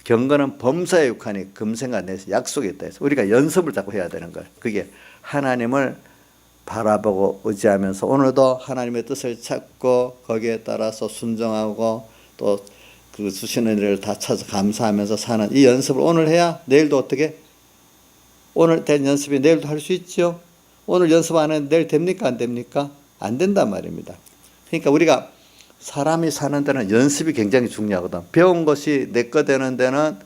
경건은 범사에 유익하니 금생과 내세에 약속이 있다. 해서 우리가 연습을 자꾸 해야 되는 거예요. 그게 하나님을 바라보고 의지하면서 오늘도 하나님의 뜻을 찾고 거기에 따라서 순종하고 또 그 주시는 일을 다 찾아 감사하면서 사는 이 연습을 오늘 해야 내일도 어떻게 오늘 된 연습이 내일도 할 수 있죠. 오늘 연습 안 했는데 내일 됩니까? 안 됩니까? 안 된단 말입니다. 그러니까 우리가 사람이 사는 데는 연습이 굉장히 중요하거든. 배운 것이 내 거 되는 데는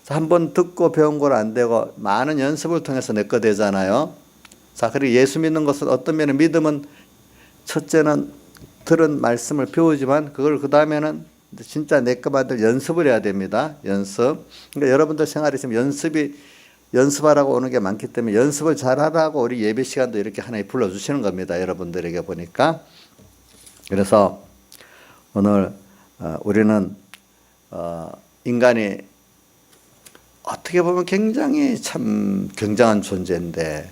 한 번 듣고 배운 걸 안 되고 많은 연습을 통해서 내 거 되잖아요. 자, 그리고 예수 믿는 것은 어떤 면에 믿음은 첫째는 들은 말씀을 배우지만 그걸 그 다음에는 진짜 내 거 만들 연습을 해야 됩니다. 연습. 그러니까 여러분들 생활에 있으면 연습하라고 오는 게 많기 때문에 연습을 잘하라고 우리 예배 시간도 이렇게 하나님 불러주시는 겁니다. 여러분들에게 보니까. 그래서 오늘 우리는 인간이 어떻게 보면 굉장히 참 굉장한 존재인데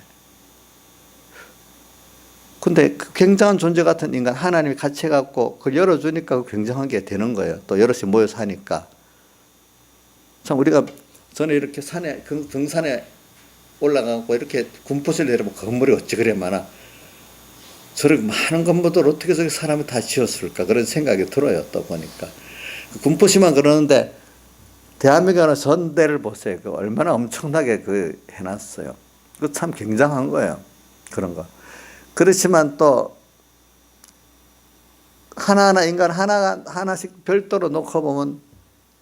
근데 그 굉장한 존재 같은 인간 하나님이 같이 해갖고 그걸 열어주니까 굉장한 게 되는 거예요. 또 여럿이 모여서 하니까. 참 우리가 전에 이렇게 산에 등산에 올라가고 이렇게 군포실 내려보면 건물이 어찌 그래 많아. 저렇게 많은 건물들 어떻게 저렇게 사람이 다 지었을까 그런 생각이 들어요. 또 보니까 군포시만 그러는데 대한민국의 전대를 보세요. 그 얼마나 엄청나게 그 해놨어요. 그 참 굉장한 거예요. 그런 거. 그렇지만 또 하나하나 인간 하나씩 별도로 놓고 보면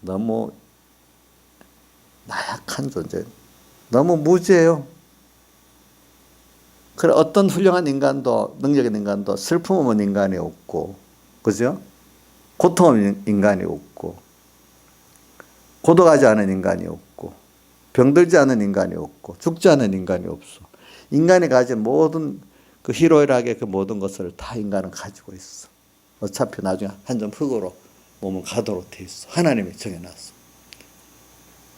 너무 나약한 존재, 너무 무지해요. 그래 어떤 훌륭한 인간도 능력 있는 인간도 슬픔 없는 인간이 없고, 그죠? 고통 없는 인간이 없고, 고독하지 않은 인간이 없고, 병들지 않은 인간이 없고, 죽지 않은 인간이 없어. 인간이 가진 모든 그 희로애락의 그 모든 것을 다 인간은 가지고 있어. 어차피 나중에 한 점 흙으로 몸은 가도록 돼 있어. 하나님이 정해놨어.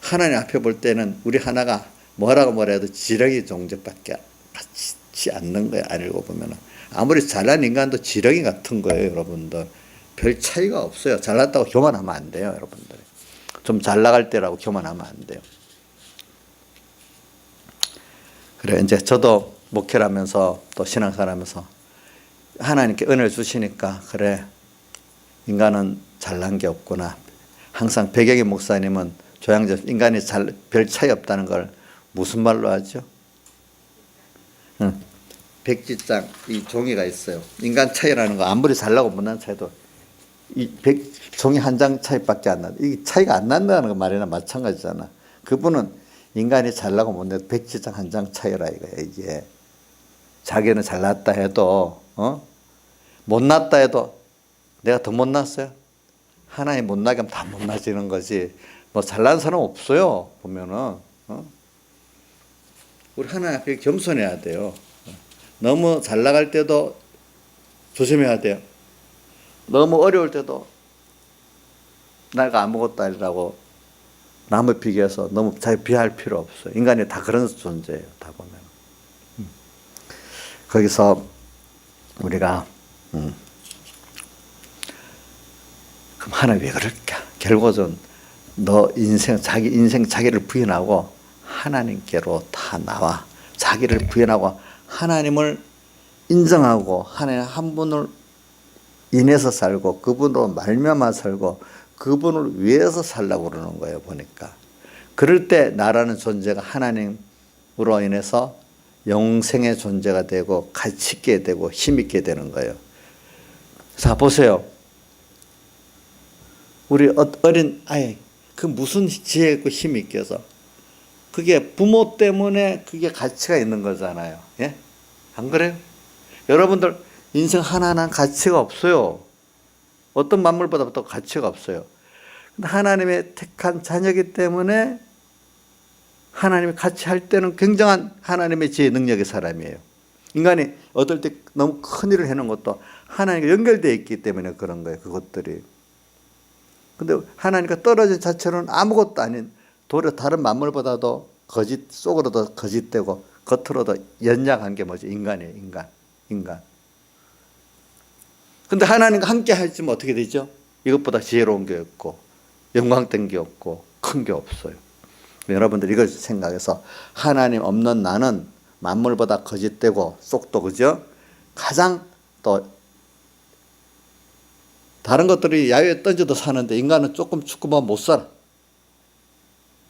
하나님 앞에 볼 때는 우리 하나가 뭐라고 해도 지렁이 종족밖에 같지 않는 거야. 알고 보면은 아무리 잘난 인간도 지렁이 같은 거예요, 여러분들. 별 차이가 없어요. 잘났다고 교만하면 안 돼요, 여러분들. 좀 잘 나갈 때라고 교만하면 안 돼요. 그래 이제 저도 목회를 하면서 또 신앙생활 하면서 하나님께 은혜를 주시니까 그래 인간은 잘난 게 없구나. 항상 배경의 목사님은 조양조 인간이 별 차이 없다는 걸 무슨 말로 하죠? 백지장 이 종이가 있어요. 인간 차이라는 거 아무리 잘나고 못난 차이도 이 종이 한 장 차이밖에 안 나. 이 차이가 안 난다는 거 말이나 마찬가지잖아. 그분은 인간이 잘나고 못나도 백지장 한 장 차이라 이거야 이게. 자기는 잘났다 해도 못났다 해도 내가 더 못났어요? 하나님 못나게 하면 다 못나지는 거지. 뭐 잘난 사람 없어요. 보면은 우리 하나님 앞에 겸손해야 돼요. 너무 잘 나갈 때도 조심해야 돼요. 너무 어려울 때도 내가 아무것도 아니라고 남을 비교해서 너무 잘 비할 필요 없어요. 인간이 다 그런 존재예요. 다 보면. 거기서 우리가 그럼 하나님 왜 그럴까? 결국은 너 인생 자기를 부인하고 하나님께로 다 나와. 자기를 부인하고 하나님을 인정하고 하나님 한 분을 인해서 살고 그분으로 말미암아 살고 그분을 위해서 살라고 그러는 거예요. 보니까 그럴 때 나라는 존재가 하나님으로 인해서 영생의 존재가 되고 가치 있게 되고 힘 있게 되는 거예요. 자 보세요. 우리 어린 아이 그 무슨 지혜 있고 힘이 있겠어. 그게 부모 때문에 그게 가치가 있는 거잖아요. 예? 안 그래요? 여러분들 인생 하나하나 가치가 없어요. 어떤 만물보다 더 가치가 없어요. 근데 하나님의 택한 자녀이기 때문에 하나님이 같이 할 때는 굉장한 하나님의 지혜 능력의 사람이에요. 인간이 어떨 때 너무 큰 일을 해놓은 것도 하나님과 연결되어 있기 때문에 그런 거예요. 그것들이. 근데 하나님과 떨어진 자체로는 아무것도 아닌, 도리어 다른 만물보다도 거짓 속으로도 거짓되고 겉으로도 연약한 게 뭐지? 인간이에요. 인간. 근데 하나님과 함께 하시면 어떻게 되죠? 이것보다 지혜로운 게 없고 영광된 게 없고 큰 게 없어요. 여러분들 이걸 생각해서 하나님 없는 나는 만물보다 거짓되고 쏙도 그죠? 가장 또 다른 것들이 야외에 던져도 사는데 인간은 조금 춥고만 못 살아.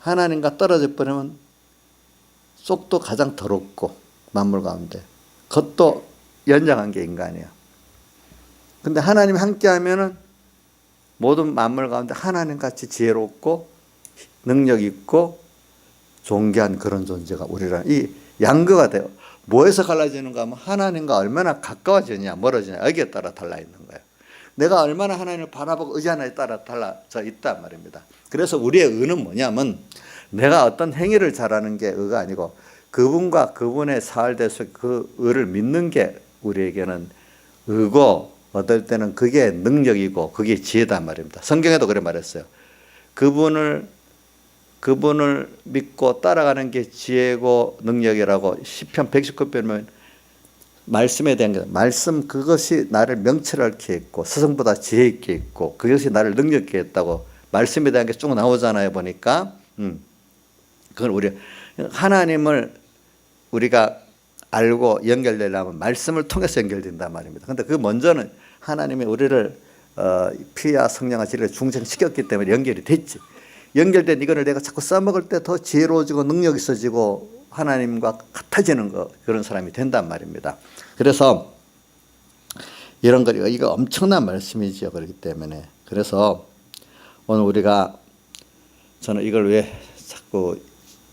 하나님과 떨어져 버리면 쏙도 가장 더럽고 만물 가운데 겉도 연약한 게 인간이야. 근데 하나님 함께 하면은 모든 만물 가운데 하나님 같이 지혜롭고 능력 있고 존귀한 그런 존재가 우리랑 이 양거가 돼요. 뭐에서 갈라지는가 하면 하나님과 얼마나 가까워지느냐 멀어지느냐 여기에 따라 달라 있는 거예요. 내가 얼마나 하나님을 바라보고 의지하느냐에 따라 달라져 있단 말입니다. 그래서 우리의 의는 뭐냐면 내가 어떤 행위를 잘하는 게 의가 아니고 그분과 그분의 사활대에서 그 의를 믿는 게 우리에게는 의고 어떨 때는 그게 능력이고 그게 지혜단 말입니다. 성경에도 그래 말했어요. 그분을 믿고 따라가는 게 지혜고 능력이라고 시편 119편이면 말씀에 대한 게 말씀 그것이 나를 명철하게 했고 스승보다 지혜 있게 했고 그것이 나를 능력 있게 했다고 말씀에 대한 게 쭉 나오잖아요. 보니까 그걸 우리 하나님을 우리가 알고 연결되려면 말씀을 통해서 연결된단 말입니다. 그런데 그 먼저는 하나님이 우리를 피와 성령과 진리를 중생시켰기 때문에 연결이 됐지. 연결된 이거를 내가 자꾸 써먹을 때 더 지혜로워지고 능력 있어지고 하나님과 같아지는 그런 사람이 된단 말입니다. 그래서 이런 거 이거 엄청난 말씀이죠. 그렇기 때문에 그래서 오늘 우리가 저는 이걸 왜 자꾸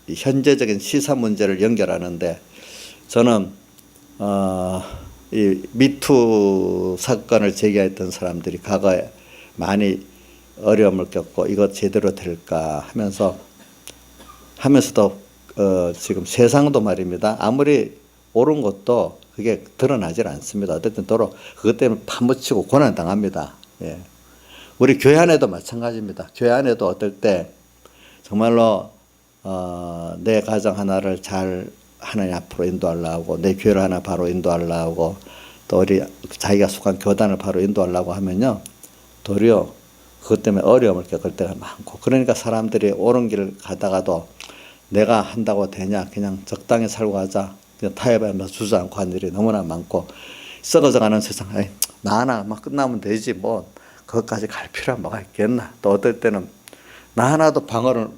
현재적인 시사 문제를 연결하는데 저는 이 미투 사건을 제기했던 사람들이 과거에 많이 어려움을 겪고 이거 제대로 될까 하면서도 지금 세상도 말입니다. 아무리 옳은 것도 그게 드러나질 않습니다. 어쨌든 도로 그것 때문에 파묻히고 고난당합니다. 예. 우리 교회 안에도 마찬가지입니다. 교회 안에도 어떨 때 정말로 내 가정 하나를 잘 하나님 앞으로 인도하려고 내 교회를 하나 바로 인도하려고 또 우리 자기가 속한 교단을 바로 인도하려고 하면요. 도리어 그것 때문에 어려움을 겪을 때가 많고 그러니까 사람들이 옳은 길을 가다가도 내가 한다고 되냐 그냥 적당히 살고 가자 그냥 타협하면서 주저앉고 하는 일이 너무나 많고 썩어져가는 세상 나 하나 막 끝나면 되지 뭐 그것까지 갈 필요가 뭐가 있겠나 또 어떨 때는 나 하나도 방어를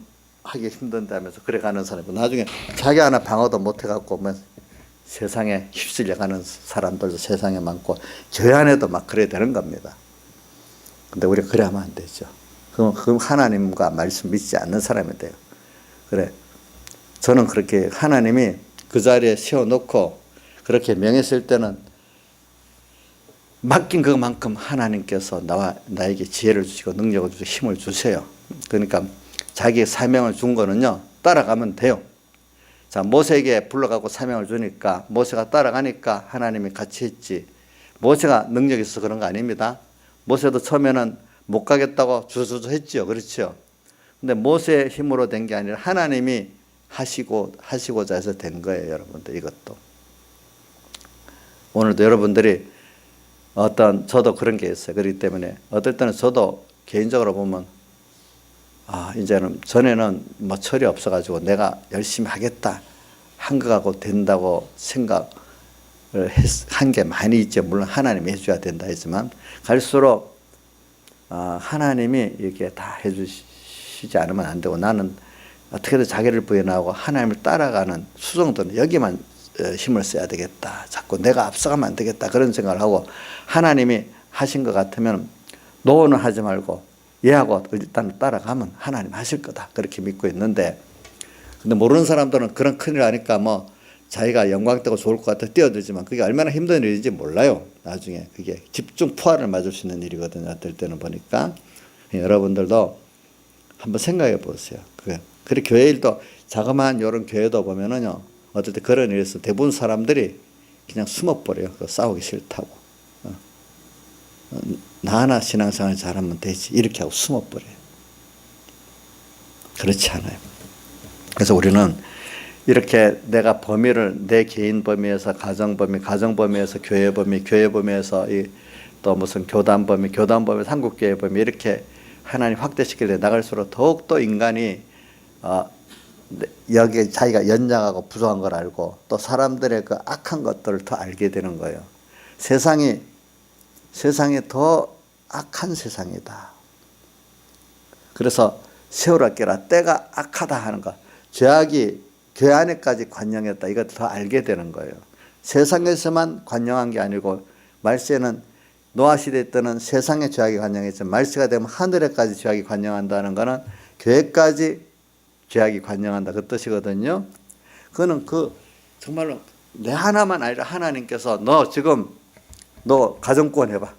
하기 힘든데 하면서 그래 가는 사람이고 나중에 자기 하나 방어도 못 해갖고 뭐 세상에 휩쓸려 가는 사람들도 세상에 많고 교회 안에도 막 그래야 되는 겁니다. 근데 우리가 그래 하면 안 되죠. 그럼 하나님과 말씀 믿지 않는 사람이 돼요. 그래. 저는 그렇게 하나님이 그 자리에 세워놓고 그렇게 명했을 때는 맡긴 그만큼 하나님께서 나에게 지혜를 주시고 능력을 주시고 힘을 주세요. 그러니까 자기의 사명을 준 거는요, 따라가면 돼요. 자, 모세에게 불러가고 사명을 주니까 모세가 따라가니까 하나님이 같이 했지. 모세가 능력이 있어서 그런 거 아닙니다. 모세도 처음에는 못 가겠다고 주저주저 했지요. 그렇죠. 근데 모세의 힘으로 된 게 아니라 하나님이 하시고자 해서 된 거예요. 여러분들 이것도. 오늘도 여러분들이 저도 그런 게 있어요. 그렇기 때문에 어떨 때는 저도 개인적으로 보면 이제는 전에는 뭐 철이 없어가지고 내가 열심히 하겠다 한 거하고 된다고 생각을 한 게 많이 있죠. 물론 하나님이 해줘야 된다 했지만 갈수록 하나님이 이렇게 다 해주시지 않으면 안 되고 나는 어떻게든 자기를 부인하고 하나님을 따라가는 수정도는 여기만 힘을 써야 되겠다. 자꾸 내가 앞서가면 안 되겠다. 그런 생각을 하고 하나님이 하신 것 같으면 노는 하지 말고 얘하고 일단 따라가면 하나님 하실 거다. 그렇게 믿고 있는데 근데 모르는 사람들은 그런 큰일 하니까 뭐 자기가 영광되고 좋을 것 같아 뛰어들지만 그게 얼마나 힘든 일인지 몰라요. 나중에 그게 집중 포화를 맞을 수 있는 일이거든요. 어떨 때는 보니까 여러분들도 한번 생각해 보세요. 그래 교회 일도 자그마한 이런 교회도 보면은요, 어떨 때 그런 일에서 대부분 사람들이 그냥 숨어버려요. 싸우기 싫다고. 나 하나 신앙생활 잘하면 되지. 이렇게 하고 숨어버려요. 그렇지 않아요. 그래서 우리는 이렇게 내가 범위를 내 개인 범위에서 가정 범위, 가정 범위에서 교회 범위, 교회 범위에서 또 무슨 교단 범위, 교단 범위에서 한국교회 범위 이렇게 하나님 확대시키려 나갈수록 더욱더 인간이 여기에 자기가 연약하고 부족한 걸 알고 또 사람들의 그 악한 것들을 더 알게 되는 거예요. 세상이 더 악한 세상이다. 그래서 세월아 깨라 때가 악하다 하는 거. 죄악이 교회 안에까지 관영했다. 이것도 더 알게 되는 거예요. 세상에서만 관영한 게 아니고 말세는 노아 시대 때는 세상의 죄악이 관영했지만 말세가 되면 하늘에까지 죄악이 관영한다는 것은 교회까지 죄악이 관영한다 그 뜻이거든요. 그거는 정말로 내 하나만 아니라 하나님께서 너 가정구원 해봐.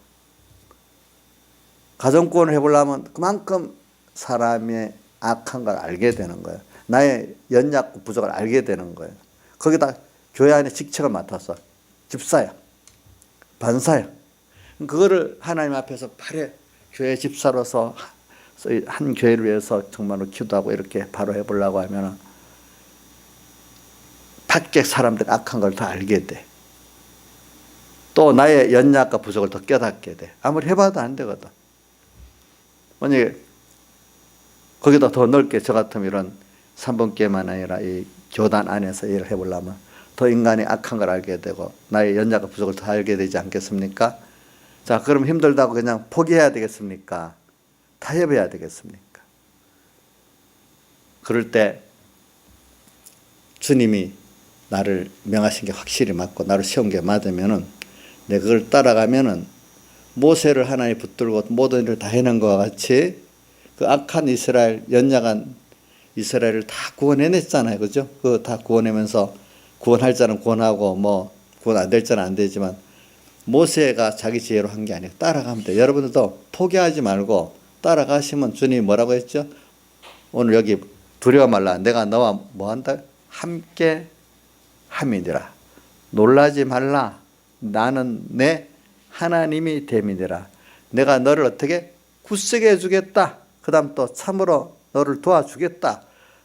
가정구원을 해보려면 그만큼 사람의 악한 걸 알게 되는 거예요. 나의 연약 부족을 알게 되는 거예요. 거기다 교회 안에 직책을 맡아서 집사야, 반사야. 그거를 하나님 앞에서 바로 교회 집사로서 한 교회를 위해서 정말로 기도하고 이렇게 바로 해보려고 하면 밖에 사람들이 악한 걸 더 알게 돼. 또 나의 연약과 부족을 더 깨닫게 돼. 아무리 해봐도 안 되거든. 만약에 거기다 더 넓게 저 같으면 이런 3분교회만 아니라 이 교단 안에서 일을 해보려면 더 인간이 악한 걸 알게 되고 나의 연약과 부족을 더 알게 되지 않겠습니까? 자, 그럼 힘들다고 그냥 포기해야 되겠습니까? 타협해야 되겠습니까? 그럴 때 주님이 나를 명하신 게 확실히 맞고 나를 세운 게 맞으면은 내가 그걸 따라가면은 모세를 하나님 붙들고 모든 일을 다 해낸 것과 같이 그 악한 이스라엘, 연약한 이스라엘을 다 구원해냈잖아요. 그죠? 그거 다 구원하면서 구원할 자는 구원하고 구원 안 될 자는 안 되지만 모세가 자기 지혜로 한 게 아니에요. 따라가면 돼요. 여러분들도 포기하지 말고 따라가시면 주님이 뭐라고 했죠? 오늘 여기 두려워 말라. 내가 너와 뭐 한다? 함께 함이니라. 놀라지 말라. 나는 내 하나님이 됨이니라. 내가 너를 어떻게 굳세게 해주겠다. 그 다음 또 참으로 너를 도와주겠다.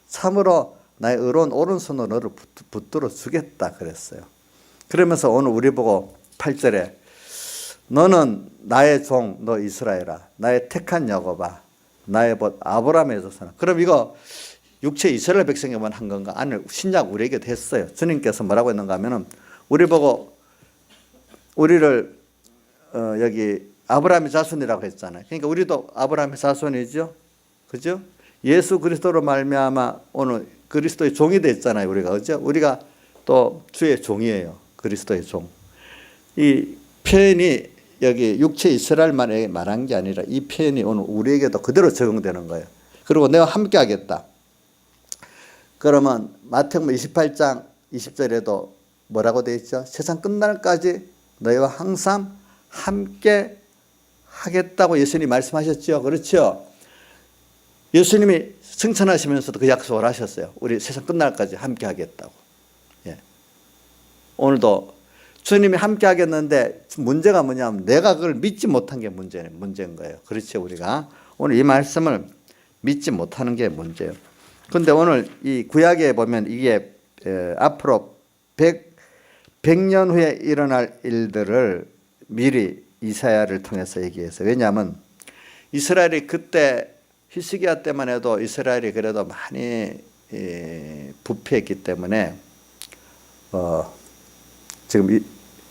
참으로 나의 의로운 오른손으로 너를 붙들어 주겠다 그랬어요. 그러면서 오늘 우리 보고 8절에 너는 나의 종 너 이스라엘아 나의 택한 야곱아 나의 벗 아브라함의 자손아. 그럼 이거 육체 이스라엘 백성에만 한 건가? 아니 신약 우리에게도 했어요. 주님께서 뭐라고 했는가 하면은 우리 보고 우리를 여기 아브라함의 자손이라고 했잖아요. 그러니까 우리도 아브라함의 자손이죠. 그죠? 예수 그리스도로 말미암아 오늘 그리스도의 종이 됐잖아요. 우리가 그죠? 우리가 또 주의 종이에요. 그리스도의 종. 이 표현이 여기 육체 이스라엘만에 말한 게 아니라 이 표현이 오늘 우리에게도 그대로 적용되는 거예요. 그리고 내가 함께 하겠다. 그러면 마태복음 28장 20절에도 뭐라고 되어 있죠? 세상 끝날까지 너희와 항상 함께 하겠다고 예수님이 말씀하셨죠. 그렇죠? 예수님이 승천하시면서도 그 약속을 하셨어요. 우리 세상 끝날까지 함께 하겠다고. 예. 오늘도 주님이 함께 하겠는데 문제가 뭐냐면 내가 그걸 믿지 못한 게 문제인 거예요. 그렇죠. 우리가 오늘 이 말씀을 믿지 못하는 게 문제예요. 그런데 오늘 이 구약에 보면 이게 앞으로 100년 후에 일어날 일들을 미리 이사야를 통해서 얘기해서 왜냐하면 이스라엘이 그때 히스기야 때만 해도 이스라엘이 그래도 많이 부패했기 때문에 지금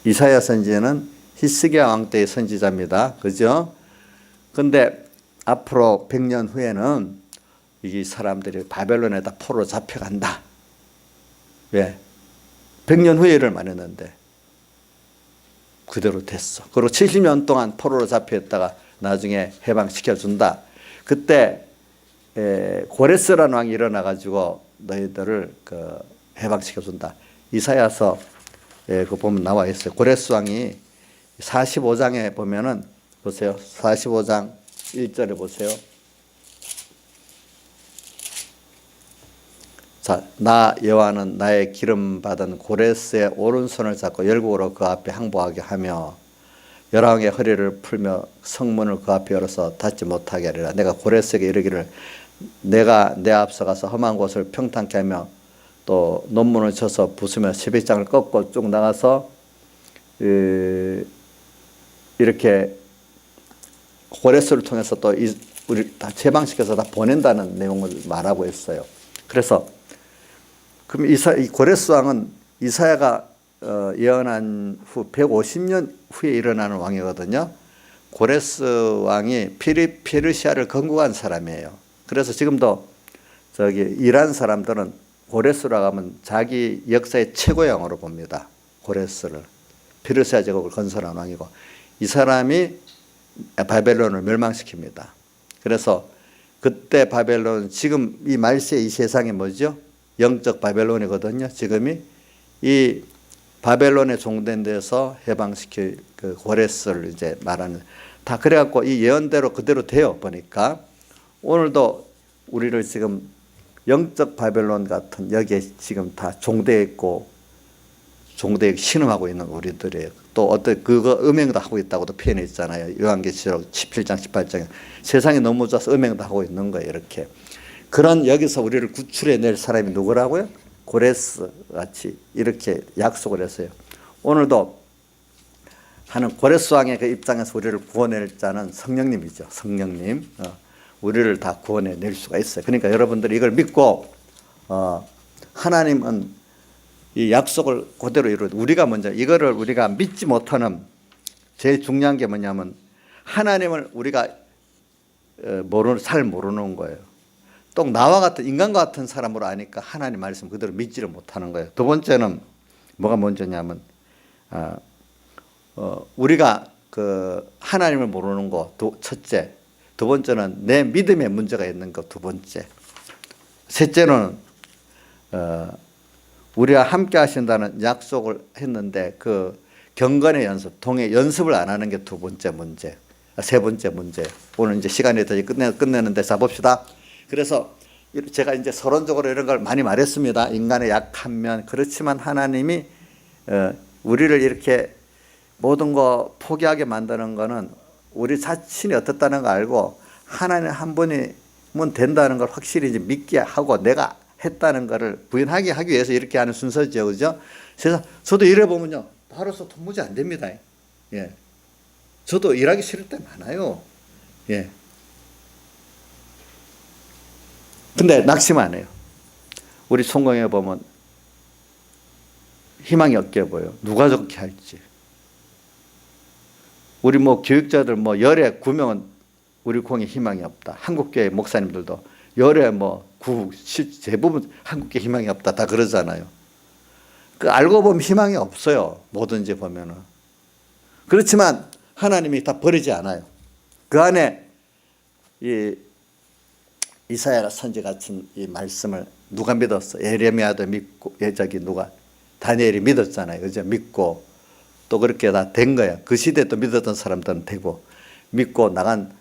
이사야 선지자는 히스기야 왕 때의 선지자입니다. 그죠? 근데 앞으로 100년 후에는 이 사람들이 바벨론에다 포로 잡혀간다. 왜? 100년 후에 일을 말했는데 그대로 됐어. 그리고 70년 동안 포로로 잡혀있다가 나중에 해방시켜준다. 그때 고레스라는 왕이 일어나가지고 너희들을 해방시켜준다. 이사야서 그 보면 나와 있어요. 고레스 왕이 45장에 보면은 보세요. 45장 1절에 보세요. 자, 나 여호와는 나의 기름 받은 고레스의 오른손을 잡고 열국으로 그 앞에 항복하게 하며 열왕의 허리를 풀며 성문을 그 앞에 열어서 닫지 못하게 하리라. 내가 고레스에게 이르기를 내가 내 앞서가서 험한 곳을 평탄케 하며 또 논문을 쳐서 부수며 새벽장을 꺾고 쭉 나가서 이렇게 고레스를 통해서 또 우리 다 제방시켜서 다 보낸다는 내용을 말하고 있어요. 그래서 그럼 이 고레스 왕은 이사야가 예언한 후 150년 후에 일어나는 왕이거든요. 고레스 왕이 페르시아를 건국한 사람이에요. 그래서 지금도 저기 이란 사람들은 고레스라고 하면 자기 역사의 최고의 왕으로 봅니다. 고레스를. 페르시아 제국을 건설한 왕이고 이 사람이 바벨론을 멸망시킵니다. 그래서 그때 바벨론, 지금 이 말세의 이 세상이 뭐죠? 영적 바벨론이거든요. 지금이 이 바벨론에 종된 데서 해방시킬 그 고레스를 이제 말하는, 다 그래갖고 이 예언대로 그대로 되어 보니까 오늘도 우리를 지금 영적 바벨론 같은 여기에 지금 다 종되어 있고 종되어 신음하고 있는 우리들이에요. 또 어떤 그거 음행도 하고 있다고도 표현해 있잖아요. 요한계시록 17장 18장에 세상이 너무 좋아서 음행도 하고 있는 거예요. 이렇게 그런 여기서 우리를 구출해 낼 사람이 누구라고요? 고레스 같이 이렇게 약속을 했어요. 오늘도 하는 고레스 왕의 그 입장에서 우리를 구원할 자는 성령님이죠. 성령님. 우리를 다 구원해 낼 수가 있어요. 그러니까 여러분들이 이걸 믿고 하나님은 이 약속을 그대로 이루어, 우리가 먼저 이거를 우리가 믿지 못하는 제일 중요한 게 뭐냐면 하나님을 우리가 잘 모르는 거예요. 또 나와 같은 인간과 같은 사람으로 아니까 하나님 말씀 그대로 믿지를 못하는 거예요. 두 번째는 뭐가 먼저냐면 우리가 그 하나님을 모르는 거 첫째, 두 번째는 내 믿음에 문제가 있는 거 두 번째, 셋째는 우리가 함께 하신다는 약속을 했는데 그 경건의 연습, 동의 연습을 안 하는 게 두 번째 문제, 세 번째 문제. 오늘 이제 시간이 더 끝내는데 자 봅시다. 그래서 제가 이제 서론적으로 이런 걸 많이 말했습니다. 인간의 약한 면, 그렇지만 하나님이 우리를 이렇게 모든 거 포기하게 만드는 거는 우리 자신이 어떻다는 거 알고 하나님 한 분이면 된다는 걸 확실히 이제 믿게 하고 내가 했다는 거를 부인하게 하기 위해서 이렇게 하는 순서죠. 그죠? 그래서 저도 일해 보면요. 바로서 도무지 안 됩니다. 예. 저도 일하기 싫을 때 많아요. 예. 근데 낙심 안 해요. 우리 성경에 보면 희망이 없게 보여. 누가 저렇게 할지. 우리 뭐 교육자들 뭐 열에 9명은 우리 공에 희망이 없다. 한국교회 목사님들도 열에 뭐 대부분 한국교회 희망이 없다. 다 그러잖아요. 그 알고 보면 희망이 없어요. 뭐든지 보면은. 그렇지만 하나님이 다 버리지 않아요. 그 안에 이 이사야 선지 같은 이 말씀을 누가 믿었어? 예레미야도 믿고, 다니엘이 믿었잖아요. 그죠? 믿고 또 그렇게 다 된 거야. 그 시대에 또 믿었던 사람들은 되고, 믿고 나간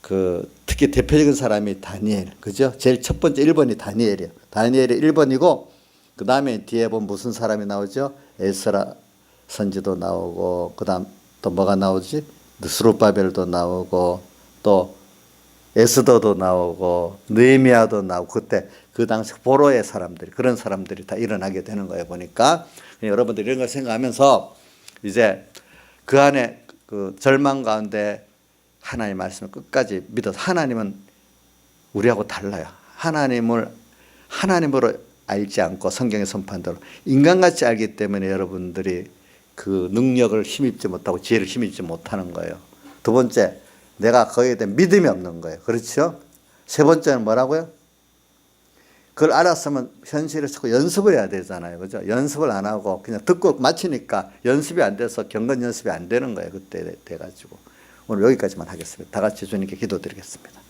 그 특히 대표적인 사람이 다니엘. 그죠? 제일 첫 번째 1번이 다니엘이에요. 다니엘이 1번이고, 그 다음에 뒤에 보면 무슨 사람이 나오죠? 에스라 선지도 나오고, 그 다음 또 뭐가 나오지? 스룹바벨도 나오고, 또 에스더도 나오고, 느헤미야도 나오고, 그때 그 당시 보로의 사람들이, 그런 사람들이 다 일어나게 되는 거예요. 보니까 여러분들이 이런 걸 생각하면서 이제 그 안에 그 절망 가운데 하나님 말씀을 끝까지 믿어서, 하나님은 우리하고 달라요. 하나님으로 알지 않고 성경의 선판대로 인간같이 알기 때문에 여러분들이 그 능력을 힘입지 못하고 지혜를 힘입지 못하는 거예요. 두 번째, 내가 거기에 대한 믿음이 없는 거예요. 그렇죠? 세 번째는 뭐라고요? 그걸 알았으면 현실에 자꾸 연습을 해야 되잖아요. 그죠? 연습을 안 하고 그냥 듣고 마치니까 연습이 안 돼서 경건 연습이 안 되는 거예요. 그때 돼가지고. 오늘 여기까지만 하겠습니다. 다 같이 주님께 기도드리겠습니다.